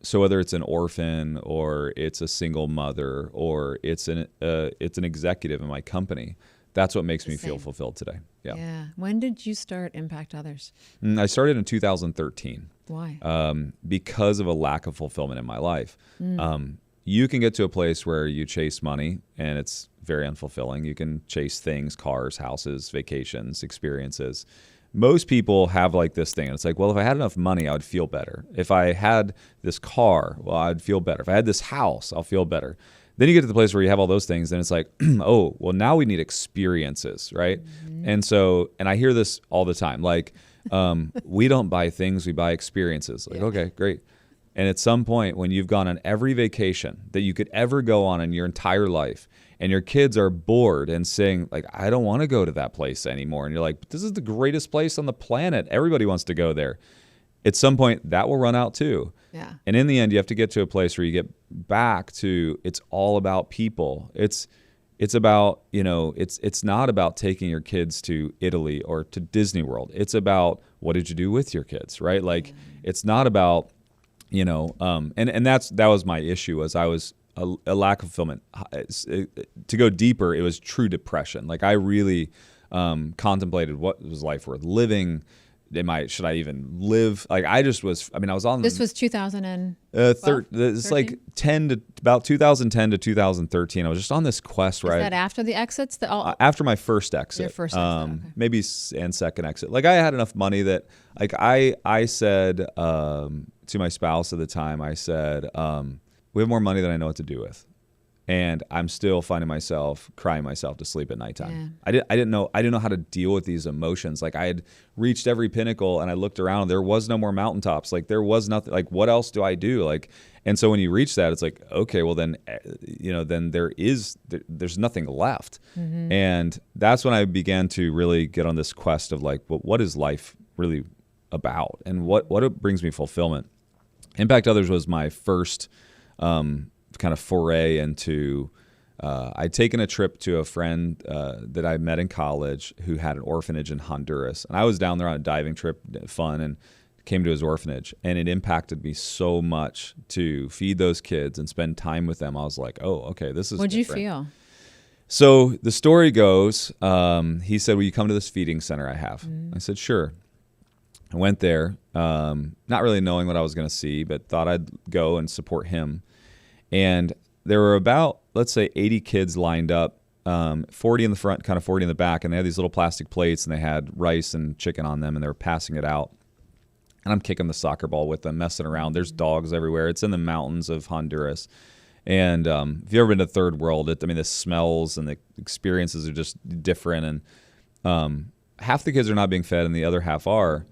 So whether it's an orphan, or it's a single mother, or it's an executive in my company, that's what makes me feel fulfilled today. Yeah. Yeah. When did you start Impact Others? I started in 2013. Why? Because of a lack of fulfillment in my life. You can get to a place where you chase money and it's very unfulfilling. You can chase things, cars, houses, vacations, experiences. Most people have like this thing. And it's like, well, if I had enough money, I would feel better. If I had this car, well, I'd feel better. If I had this house, I'll feel better. Then you get to the place where you have all those things, and it's like, oh, well, now we need experiences, right? And I hear this all the time, like, we don't buy things, we buy experiences. Like, okay, great. And at some point, when you've gone on every vacation that you could ever go on in your entire life, and your kids are bored and saying, like, I don't want to go to that place anymore. And you're like, but this is the greatest place on the planet. Everybody wants to go there. At some point, that will run out too. Yeah. And in the end, you have to get to a place where you get back to, it's all about people. It's about, it's not about taking your kids to Italy or to Disney World. It's about, what did you do with your kids, right? Like, it's not about, and that was my issue, was I was a lack of fulfillment. To go deeper, it was true depression. Like, I really contemplated, what was life worth living? Should I even live? Like, I was on. This was 2000 and. It's like about 2010 to 2013. I was just on this quest where Is that after the exits? After my first exit. Your first exit, okay. Maybe and second exit. Like, I had enough money that, like, I said to my spouse at the time, I said, we have more money than I know what to do with. And I'm still finding myself crying myself to sleep at nighttime. Yeah. I didn't know how to deal with these emotions. Like, I had reached every pinnacle, and I looked around, and there was no more mountaintops. Like, there was nothing. Like, what else do I do? Like, and so when you reach that, it's like, okay, well then, then there's nothing left. And that's when I began to really get on this quest of, like, well, what is life really about, and what brings me fulfillment? Impact Others was my first kind of foray into I'd taken a trip to a friend that I met in college who had an orphanage in Honduras. And I was down there on a diving trip, fun, and came to his orphanage. And it impacted me so much to feed those kids and spend time with them. I was like, oh, okay, this is What'd different. you feel? So the story goes, he said, will you come to this feeding center I have? I said, sure. I went there, not really knowing what I was going to see, but thought I'd go and support him. And there were about, let's say, 80 kids lined up, 40 in the front, kind of 40 in the back, and they had these little plastic plates, and they had rice and chicken on them, and they were passing it out. And I'm kicking the soccer ball with them, messing around. There's dogs everywhere. It's in the mountains of Honduras. And if you've ever been to third world, the smells and the experiences are just different. And half the kids are not being fed, and the other half are.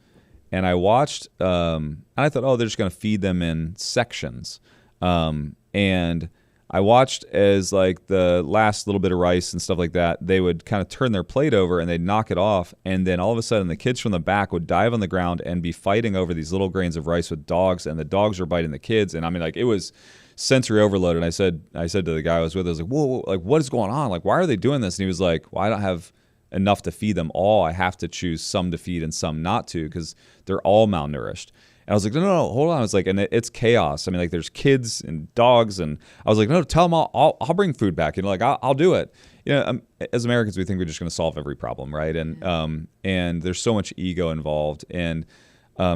And I watched, and I thought, oh, they're just going to feed them in sections. And I watched as like the last little bit of rice and stuff like that, they would kind of turn their plate over and they'd knock it off. And then all of a sudden the kids from the back would dive on the ground and be fighting over these little grains of rice with dogs, and the dogs were biting the kids. And I mean, like, it was sensory overload. And I said to the guy I was with, I was like, whoa, like, what is going on? Like, why are they doing this? And he was like, well, I don't have enough to feed them all. I have to choose some to feed and some not to, because they're all malnourished. And I was like, no, hold on. I was like, and it's chaos. I mean, like, there's kids and dogs, and I was like, no, tell them I'll bring food back. You know, like, I'll do it. You know, as Americans, we think we're just going to solve every problem, right? And there's so much ego involved. And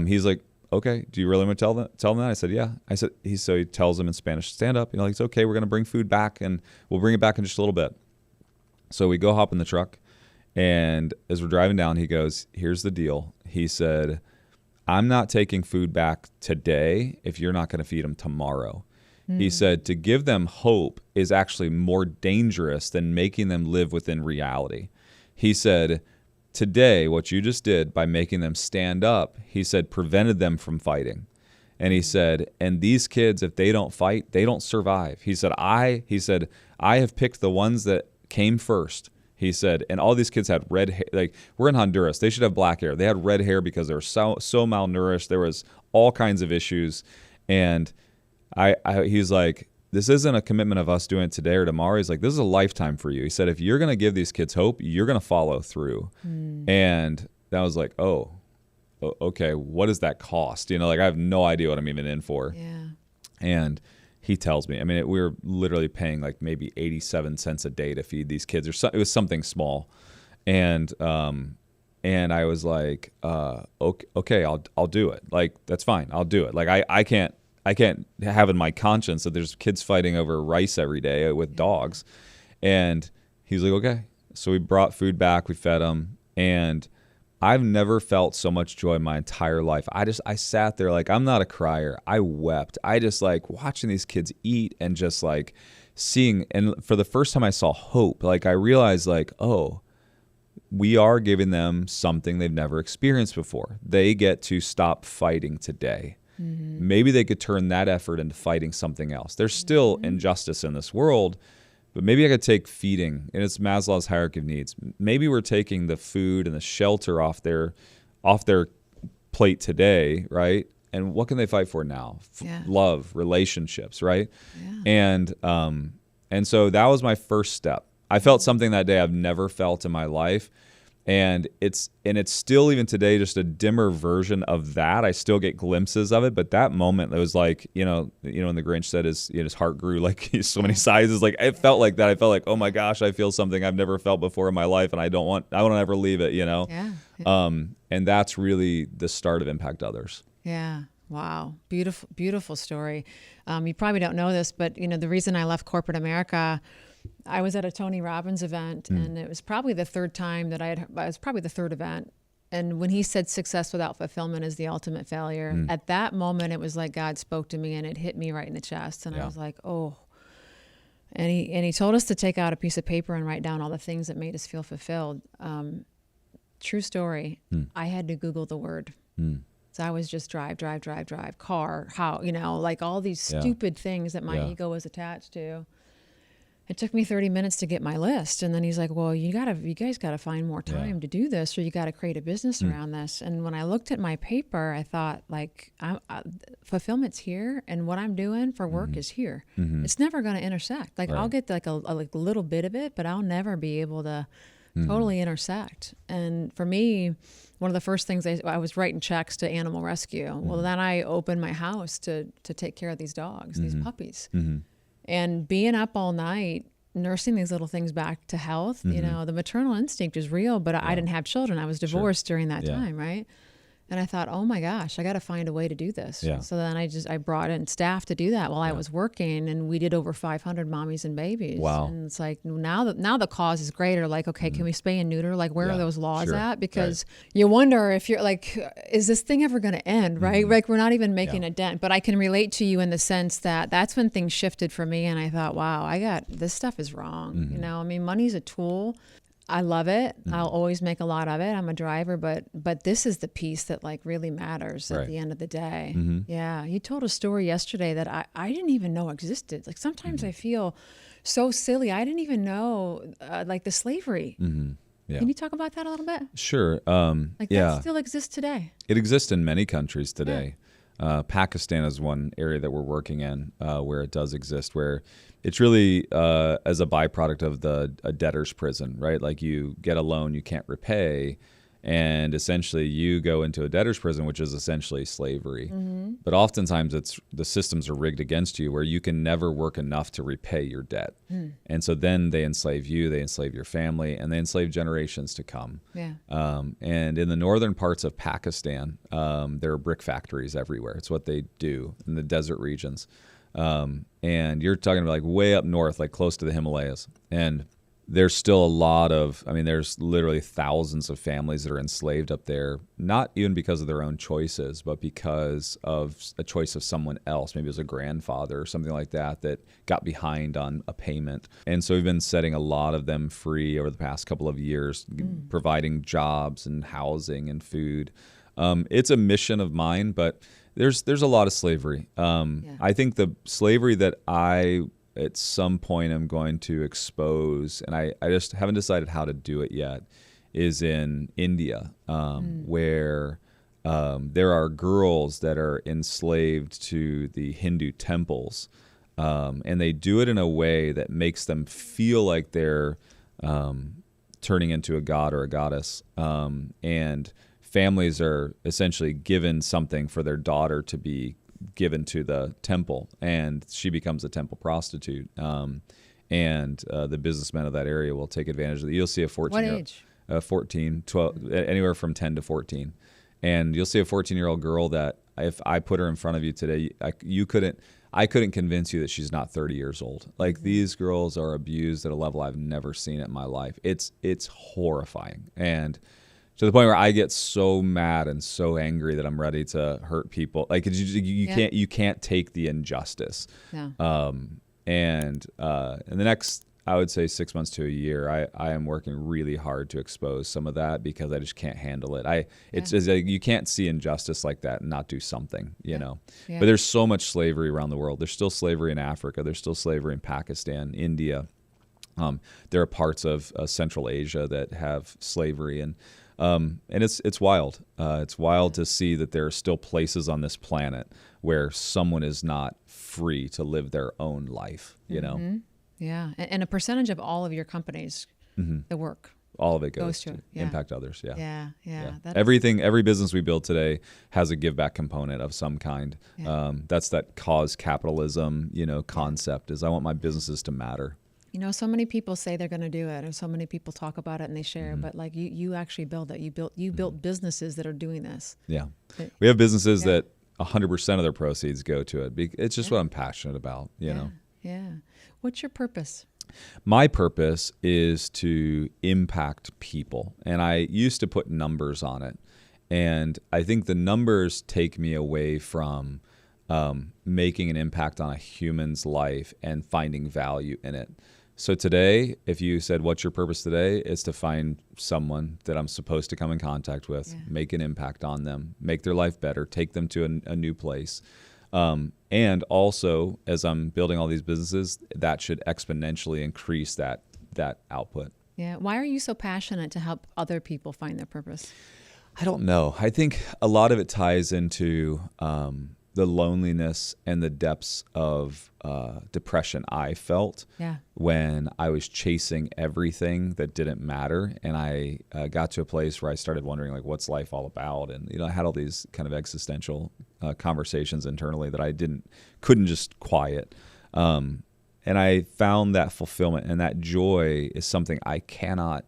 he's like, okay, do you really want to tell them that? I said, yeah. So he tells them in Spanish, stand up. You know, like, it's okay. We're going to bring food back, and we'll bring it back in just a little bit. So we go hop in the truck, and as we're driving down, he goes, here's the deal. He said, I'm not taking food back today if you're not going to feed them tomorrow. He said to give them hope is actually more dangerous than making them live within reality. He said, today, what you just did by making them stand up, he said, prevented them from fighting. And he said, and these kids, if they don't fight, they don't survive. He said, I have picked the ones that came first. He said, and all these kids had red hair. Like, we're in Honduras. They should have black hair. They had red hair because they were so malnourished. There was all kinds of issues. And he's like, this isn't a commitment of us doing it today or tomorrow. He's like, this is a lifetime for you. He said, if you're going to give these kids hope, you're going to follow through. And that was like, oh, okay, what does that cost? You know, like, I have no idea what I'm even in for. Yeah. And he tells me, I mean, we were literally paying like maybe 87 cents a day to feed these kids, it was something small. And I was like, okay, I'll do it. Like, that's fine. I'll do it. Like, I can't have in my conscience that there's kids fighting over rice every day with dogs. And he's like, okay. So we brought food back, we fed them, and I've never felt so much joy in my entire life. I sat there, like, I'm not a crier. I wept. I just, like, watching these kids eat and just, like, seeing, and for the first time I saw hope. Like, I realized, like, oh, we are giving them something they've never experienced before. They get to stop fighting today. Maybe they could turn that effort into fighting something else. There's still injustice in this world, but maybe I could take feeding, and it's Maslow's hierarchy of needs. Maybe we're taking the food and the shelter off their plate today, right? And what can they fight for now? Love, relationships, right? Yeah. And so that was my first step. I felt something that day I've never felt in my life. And it's still, even today, just a dimmer version of that. I still get glimpses of it, but that moment, it was like, you know, when the Grinch said his heart grew like so many sizes. Like, it felt like that. I felt like, oh my gosh, I feel something I've never felt before in my life, and I don't want to ever leave it. You know. Yeah. And that's really the start of Impact Others. Yeah. Wow. Beautiful, beautiful story. You probably don't know this, but you know, the reason I left corporate America, I was at a Tony Robbins event, and it was probably the third time that it was probably the third event. And when he said success without fulfillment is the ultimate failure, at that moment, it was like God spoke to me and it hit me right in the chest. And I was like, oh. And he told us to take out a piece of paper and write down all the things that made us feel fulfilled. True story. I had to Google the word. So I was just drive, car, how, you know, like all these stupid things that my ego was attached to. It took me 30 minutes to get my list. And then he's like, well, you guys got to find more time to do this, or you got to create a business around this. And when I looked at my paper, I thought, like, fulfillment's here, and what I'm doing for work is here. It's never going to intersect. Like, I'll get like a little bit of it, but I'll never be able to totally intersect. And for me, one of the first things I was writing checks to animal rescue. Well, then I opened my house to take care of these dogs, these puppies. And being up all night, nursing these little things back to health, you know, the maternal instinct is real, but I didn't have children. I was divorced during that time, right? And I thought, oh my gosh, I got to find a way to do this. Yeah. So then I brought in staff to do that while I was working, and we did over 500 mommies and babies. Wow. And it's like now the cause is greater. Like, okay, can we spay and neuter? Like, where are those laws at? Because you wonder if you're like, is this thing ever going to end? Right? Like, we're not even making a dent. But I can relate to you in the sense that that's when things shifted for me, and I thought, wow, this stuff is wrong. You know, I mean, money's a tool. I love it. I'll always make a lot of it. I'm a driver, but this is the piece that like really matters at the end of the day. Yeah. You told a story yesterday that I didn't even know existed. Like sometimes I feel so silly. I didn't even know like the slavery. Yeah. Can you talk about that a little bit? Sure. That still exists today. It exists in many countries today. Pakistan is one area that we're working in where it does exist, where it's really as a byproduct of a debtor's prison, right? Like you get a loan you can't repay, and essentially you go into a debtor's prison, which is essentially slavery. But oftentimes the systems are rigged against you where you can never work enough to repay your debt. And so then they enslave you, they enslave your family, and they enslave generations to come. And in the northern parts of Pakistan, there are brick factories everywhere. It's what they do in the desert regions. And you're talking about like way up north, like close to the Himalayas. And there's still a lot of, there's literally thousands of families that are enslaved up there, not even because of their own choices, but because of a choice of someone else. Maybe it was a grandfather or something like that got behind on a payment. And so we've been setting a lot of them free over the past couple of years, providing jobs and housing and food. It's a mission of mine, but there's a lot of slavery. I think the slavery that I at some point I'm going to expose, and I just haven't decided how to do it yet, is in India, where there are girls that are enslaved to the Hindu temples, and they do it in a way that makes them feel like they're turning into a god or a goddess, and families are essentially given something for their daughter to be given to the temple, and she becomes a temple prostitute. And the businessmen of that area will take advantage of it. You'll see a 14. What age? 14, 12, anywhere from 10 to 14. And you'll see a 14-year-old girl that if I put her in front of you today, I couldn't convince you that she's not 30 years old. Like these girls are abused at a level I've never seen it in my life. It's horrifying. And to the point where I get so mad and so angry that I'm ready to hurt people. Like you can't take the injustice. And in the next, I would say 6 months to a year, I am working really hard to expose some of that because I just can't handle it. It's like you can't see injustice like that and not do something, you know. But there's so much slavery around the world. There's still slavery in Africa. There's still slavery in Pakistan, India. There are parts of Central Asia that have slavery, and it's wild. It's wild to see that there are still places on this planet where someone is not free to live their own life, you know? Yeah. And a percentage of all of your companies, the work. All of it goes to impact others. Yeah. Every business we build today has a give back component of some kind. That's that cause capitalism, concept is I want my businesses to matter. So many people say they're going to do it, or so many people talk about it and they share, but like you actually build it. You built businesses that are doing this. Yeah. We have businesses that 100% of their proceeds go to it. It's just what I'm passionate about, you know? Yeah. What's your purpose? My purpose is to impact people. And I used to put numbers on it. And I think the numbers take me away from making an impact on a human's life and finding value in it. So today, if you said, what's your purpose today? It's to find someone that I'm supposed to come in contact with, make an impact on them, make their life better, take them to a new place. And also, as I'm building all these businesses, that should exponentially increase that output. Yeah. Why are you so passionate to help other people find their purpose? I don't know. I think a lot of it ties into the loneliness and the depths of depression I felt when I was chasing everything that didn't matter. And I got to a place where I started wondering, like, what's life all about? And, I had all these kind of existential conversations internally that I couldn't just quiet. And I found that fulfillment and that joy is something I cannot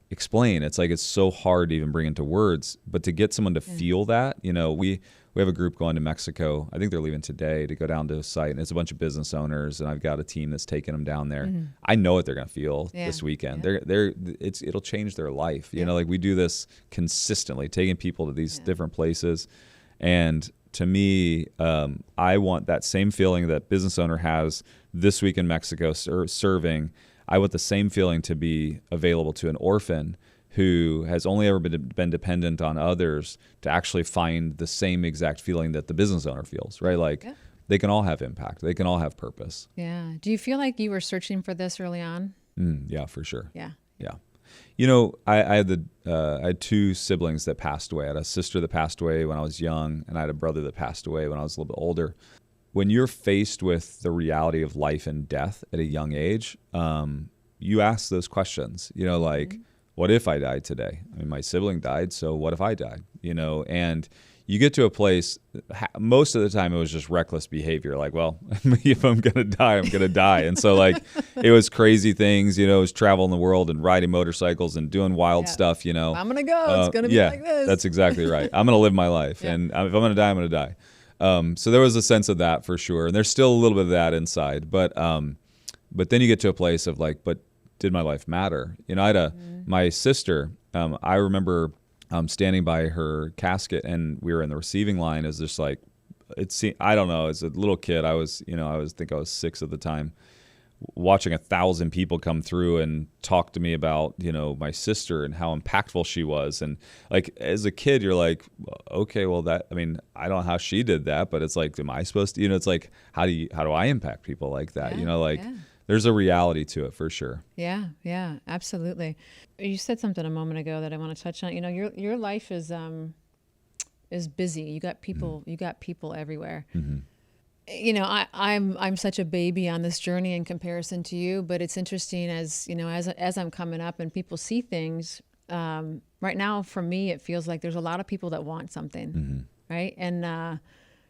explain. It's like, it's so hard to even bring into words, but to get someone to feel that, we have a group going to Mexico. I think they're leaving today to go down to a site, and it's a bunch of business owners, and I've got a team that's taking them down there. I know what they're going to feel this weekend. It'll change their life. Like, we do this consistently, taking people to these different places. And to me, I want that same feeling that business owner has this week in Mexico serving. I want the same feeling to be available to an orphan who has only ever been dependent on others to actually find the same exact feeling that the business owner feels, right? Like, they can all have impact. They can all have purpose. Yeah. Do you feel like you were searching for this early on? Yeah, for sure. Yeah. I had two siblings that passed away. I had a sister that passed away when I was young, and I had a brother that passed away when I was a little bit older. When you're faced with the reality of life and death at a young age, you ask those questions, what if I died today? I mean, my sibling died, so what if I died? And you get to a place, most of the time it was just reckless behavior. Like, well, if I'm going to die, I'm going to die. And so, like, it was crazy things, it was traveling the world and riding motorcycles and doing wild stuff, I'm going to go. It's going to be like this. That's exactly right. I'm going to live my life. And if I'm going to die, I'm going to die. So there was a sense of that for sure. And there's still a little bit of that inside. But then you get to a place of like, but did my life matter? I had my sister, I remember standing by her casket, and we were in the receiving line. As just like, I don't know, as a little kid, I think I was 6 at the time, watching 1,000 people come through and talk to me about, my sister and how impactful she was. And like, as a kid, you're like, okay, well, I don't know how she did that, but it's like, am I supposed to, it's like, how do I impact people like that? There's a reality to it for sure. Yeah, absolutely. You said something a moment ago that I want to touch on. Your life is busy. You got people. You got people everywhere. I'm such a baby on this journey in comparison to you, but it's interesting as I'm coming up and people see things. Right now, for me, it feels like there's a lot of people that want something, right? And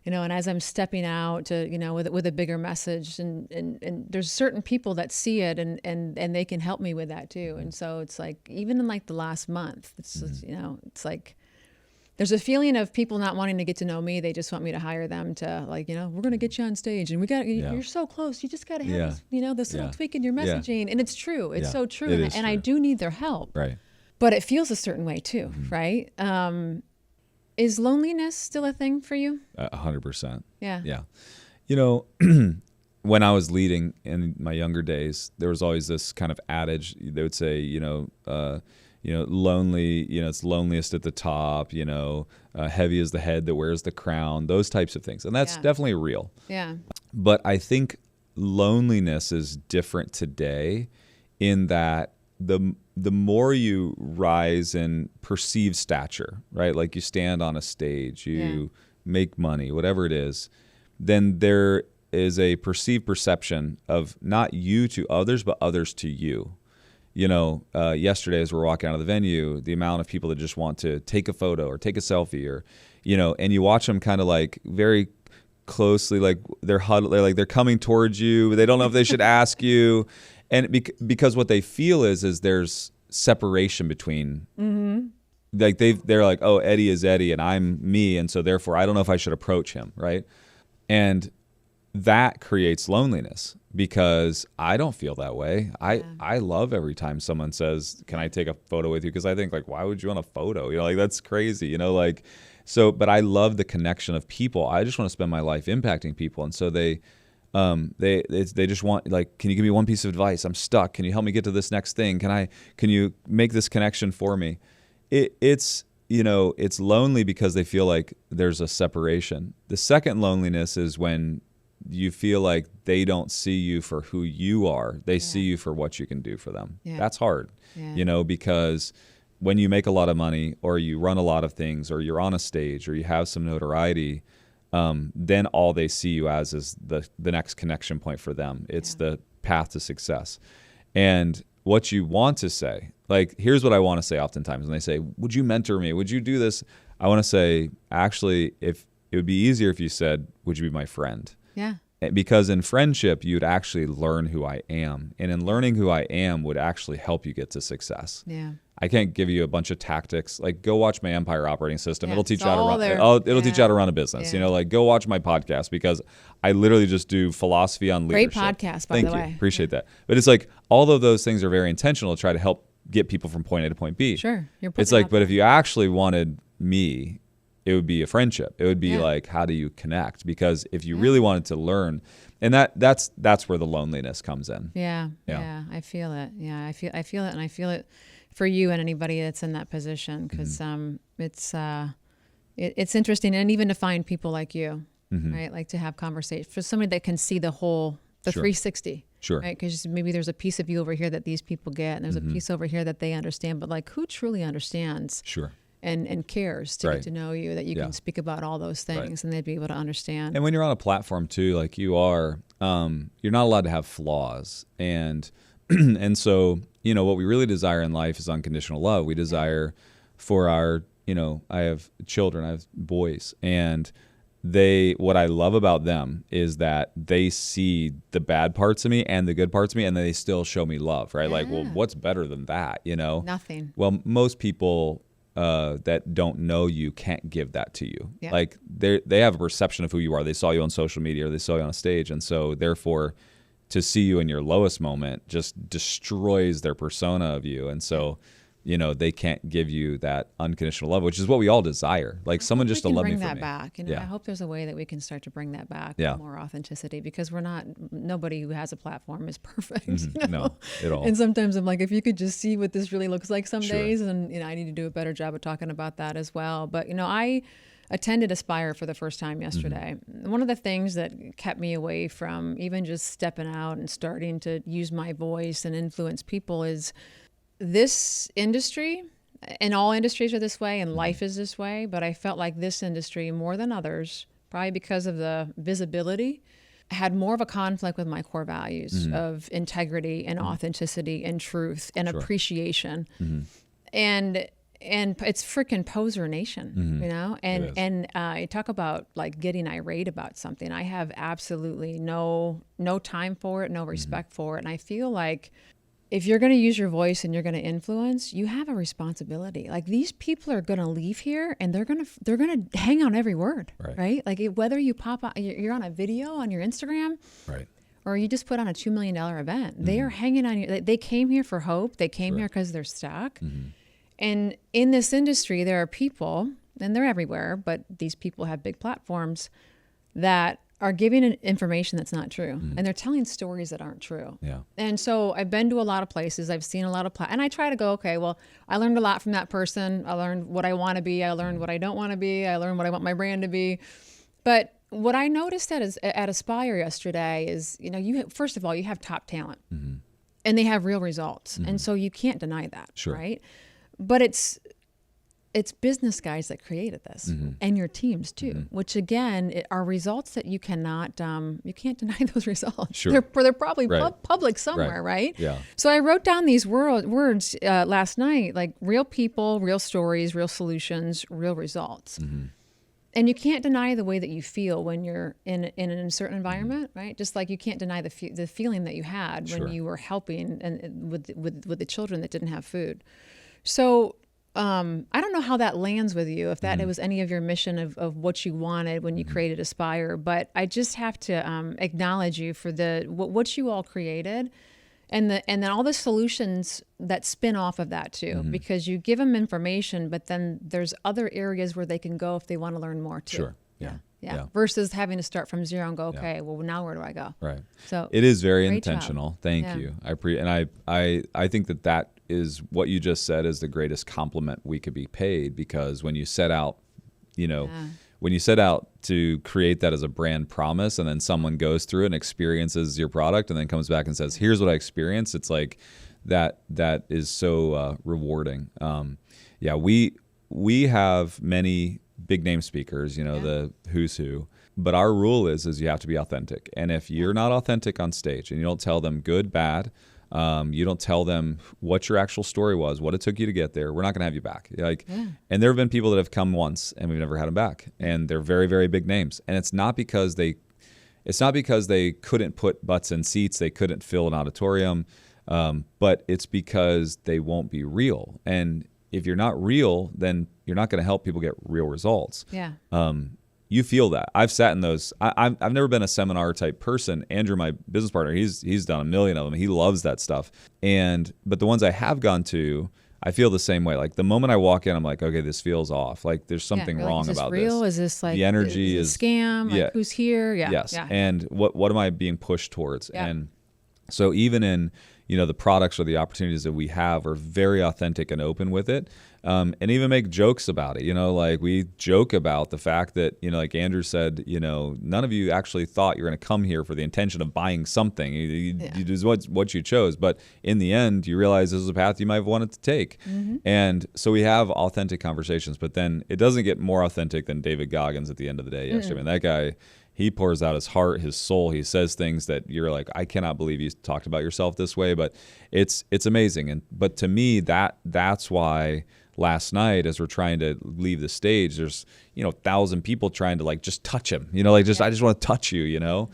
and as I'm stepping out to, with a bigger message, and there's certain people that see it and they can help me with that too. And so it's like, even in like the last month, it's it's like, there's a feeling of people not wanting to get to know me. They just want me to hire them to, like, we're going to get you on stage, and you're so close. You just got to have this, this little tweak in your messaging. And it's true. It's so true. And true. I do need their help. Right. But it feels a certain way too, right? Is loneliness still a thing for you? 100%. Yeah. When I was leading in my younger days, there was always this kind of adage. They would say, lonely, it's loneliest at the top, heavy is the head that wears the crown, those types of things. And that's definitely real. Yeah. But I think loneliness is different today in that the more you rise in perceived stature, right? Like, you stand on a stage, you make money, whatever it is, then there is a perceived perception of not you to others, but others to you. Yesterday as we're walking out of the venue, the amount of people that just want to take a photo or take a selfie, or, and you watch them kind of like very closely, like they're coming towards you. They don't know if they should ask you. And because what they feel is there's separation between, like they're like, oh, Eddie is Eddie and I'm me, and so therefore I don't know if I should approach him, right? And that creates loneliness because I don't feel that way. I love every time someone says, "Can I take a photo with you?" Because I think, like, why would you want a photo? Like, that's crazy, So, but I love the connection of people. I just want to spend my life impacting people, and so they just want, like, can you give me one piece of advice? I'm stuck. Can you help me get to this next thing? Can you make this connection for me? It's it's lonely because they feel like there's a separation. The second loneliness is when you feel like they don't see you for who you are. They see you for what you can do for them. Yeah. That's hard, because when you make a lot of money or you run a lot of things or you're on a stage or you have some notoriety, then all they see you as is the next connection point for them. It's the path to success. And what you want to say, like, here's what I want to say oftentimes when they say, would you mentor me? Would you do this? I want to say, actually, if it would be easier if you said, would you be my friend? Yeah. Because in friendship, you'd actually learn who I am. And in learning who I am would actually help you get to success. Yeah. I can't give you a bunch of tactics. Like, go watch my Empire Operating System. It'll teach you how to run. It'll teach you how to run a business. Like, go watch my podcast, because I literally just do philosophy on leadership. Great podcast, by the way. Thank you. Appreciate that. But it's like, all of those things are very intentional to try to help get people from point A to point B. Sure. It's like, but if you actually wanted me, it would be a friendship. It would be like, how do you connect? Because if you really wanted to learn, and that's where the loneliness comes in. Yeah. I feel it. Yeah, I feel it, and I feel it for you and anybody that's in that position, because it's interesting, and even to find people like you, right? Like, to have conversations for somebody that can see the 360. Sure. Right? Because maybe there's a piece of you over here that these people get, and there's a piece over here that they understand, but like, who truly understands? Sure. And cares to get to know you, that you can speak about all those things, and they'd be able to understand. And when you're on a platform too, like you are, you're not allowed to have flaws. And and so, what we really desire in life is unconditional love. We desire for our, I have children, I have boys, and what I love about them is that they see the bad parts of me and the good parts of me, and they still show me love, right? Like, well, what's better than that, Nothing. Well, most people that don't know you can't give that to you. Yeah. Like, they have a perception of who you are. They saw you on social media, or they saw you on a stage. And so therefore, to see you in your lowest moment just destroys their persona of you. And so, they can't give you that unconditional love, which is what we all desire. Like, someone just to love me for me. Bring that back. I hope there's a way that we can start to bring that back. More authenticity, because nobody who has a platform is perfect. No, at all. And sometimes I'm like, if you could just see what this really looks like some days, and I need to do a better job of talking about that as well. But I attended Aspire for the first time yesterday. One of the things that kept me away from even just stepping out and starting to use my voice and influence people is this industry, and all industries are this way, and life is this way, but I felt like this industry, more than others, probably because of the visibility, had more of a conflict with my core values of integrity and authenticity and truth and appreciation. And it's freaking poser nation, and you talk about like getting irate about something. I have absolutely no time for it, no respect for it. And I feel like if you're going to use your voice and you're going to influence, you have a responsibility. Like, these people are going to leave here, and they're going to hang on every word, right? Like, whether you pop out, you're on a video on your Instagram, right, or you just put on a $2 million event, they are hanging on you. They came here for hope. They came here because they're stuck. And in this industry, there are people, and they're everywhere, but these people have big platforms that are giving information that's not true. And they're telling stories that aren't true. Yeah. And so I've been to a lot of places. I've seen a lot of and I try to go, okay, well, I learned a lot from that person. I learned what I want to be. I learned what I don't want to be. I learned what I want my brand to be. But what I noticed at Aspire yesterday is, first of all, you have top talent, and they have real results. And so you can't deny that, right? But it's business guys that created this, and your teams too, which again are results that you cannot, you can't deny those results. Sure. They're probably public somewhere, right? Yeah. So I wrote down these words last night, like real people, real stories, real solutions, real results. And you can't deny the way that you feel when you're in a certain environment, right? Just like you can't deny the feeling that you had when you were helping and with the children that didn't have food. So I don't know how that lands with you, if that it was any of your mission of what you wanted when you created Aspire, but I just have to acknowledge you for what you all created, and then all the solutions that spin off of that too, because you give them information, but then there's other areas where they can go if they want to learn more too. Sure. Yeah. Versus having to start from zero and go, okay, well, now where do I go? Right. So it is very intentional. Job. Thank you. I think that is what you just said is the greatest compliment we could be paid, because when you set out, when you set out to create that as a brand promise, and then someone goes through it and experiences your product and then comes back and says, here's what I experienced, it's like that is so rewarding. We have many big name speakers, the who's who, but our rule is you have to be authentic. And if you're not authentic on stage and you don't tell them good, bad, you don't tell them what your actual story was, what it took you to get there, we're not going to have you back. And there have been people that have come once and we've never had them back, and they're very, very big names. And it's not because they couldn't put butts in seats, they couldn't fill an auditorium, but it's because they won't be real. And if you're not real, then you're not going to help people get real results. You feel that. I've sat in those. I've never been a seminar type person. Andrew, my business partner, he's done a million of them. He loves that stuff. But the ones I have gone to, I feel the same way. Like the moment I walk in, I'm like, okay, this feels off. Like there's something wrong about this. Is this real? Is this like the energy is a scam? Like who's here? Yes. And what am I being pushed towards? And so even in the products or the opportunities that we have, we're very authentic and open with it, and even make jokes about it. Like we joke about the fact that, like Andrew said, none of you actually thought you're going to come here for the intention of buying something. You do what you chose, but in the end, you realize this is a path you might have wanted to take. And so we have authentic conversations, but then it doesn't get more authentic than David Goggins at the end of the day. I mean, that guy, he pours out his heart, his soul. He says things that you're like, I cannot believe you talked about yourself this way, but it's amazing. But to me, that's why last night, as we're trying to leave the stage, there's 1,000 people trying to like just touch him. I just want to touch you.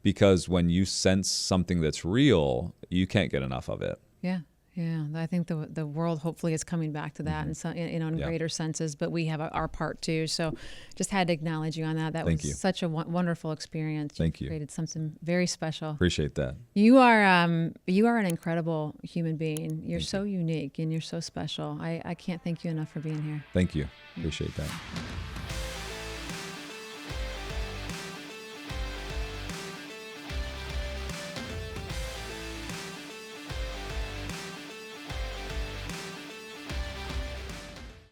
Because when you sense something that's real, you can't get enough of it. Yeah, I think the world hopefully is coming back to that, in greater senses. But we have our part too. So, just had to acknowledge you on that. That was such a wonderful experience. Thank you. Created something very special. Appreciate that. You are an incredible human being. You're so unique and you're so special. I can't thank you enough for being here. Thank you. Appreciate that.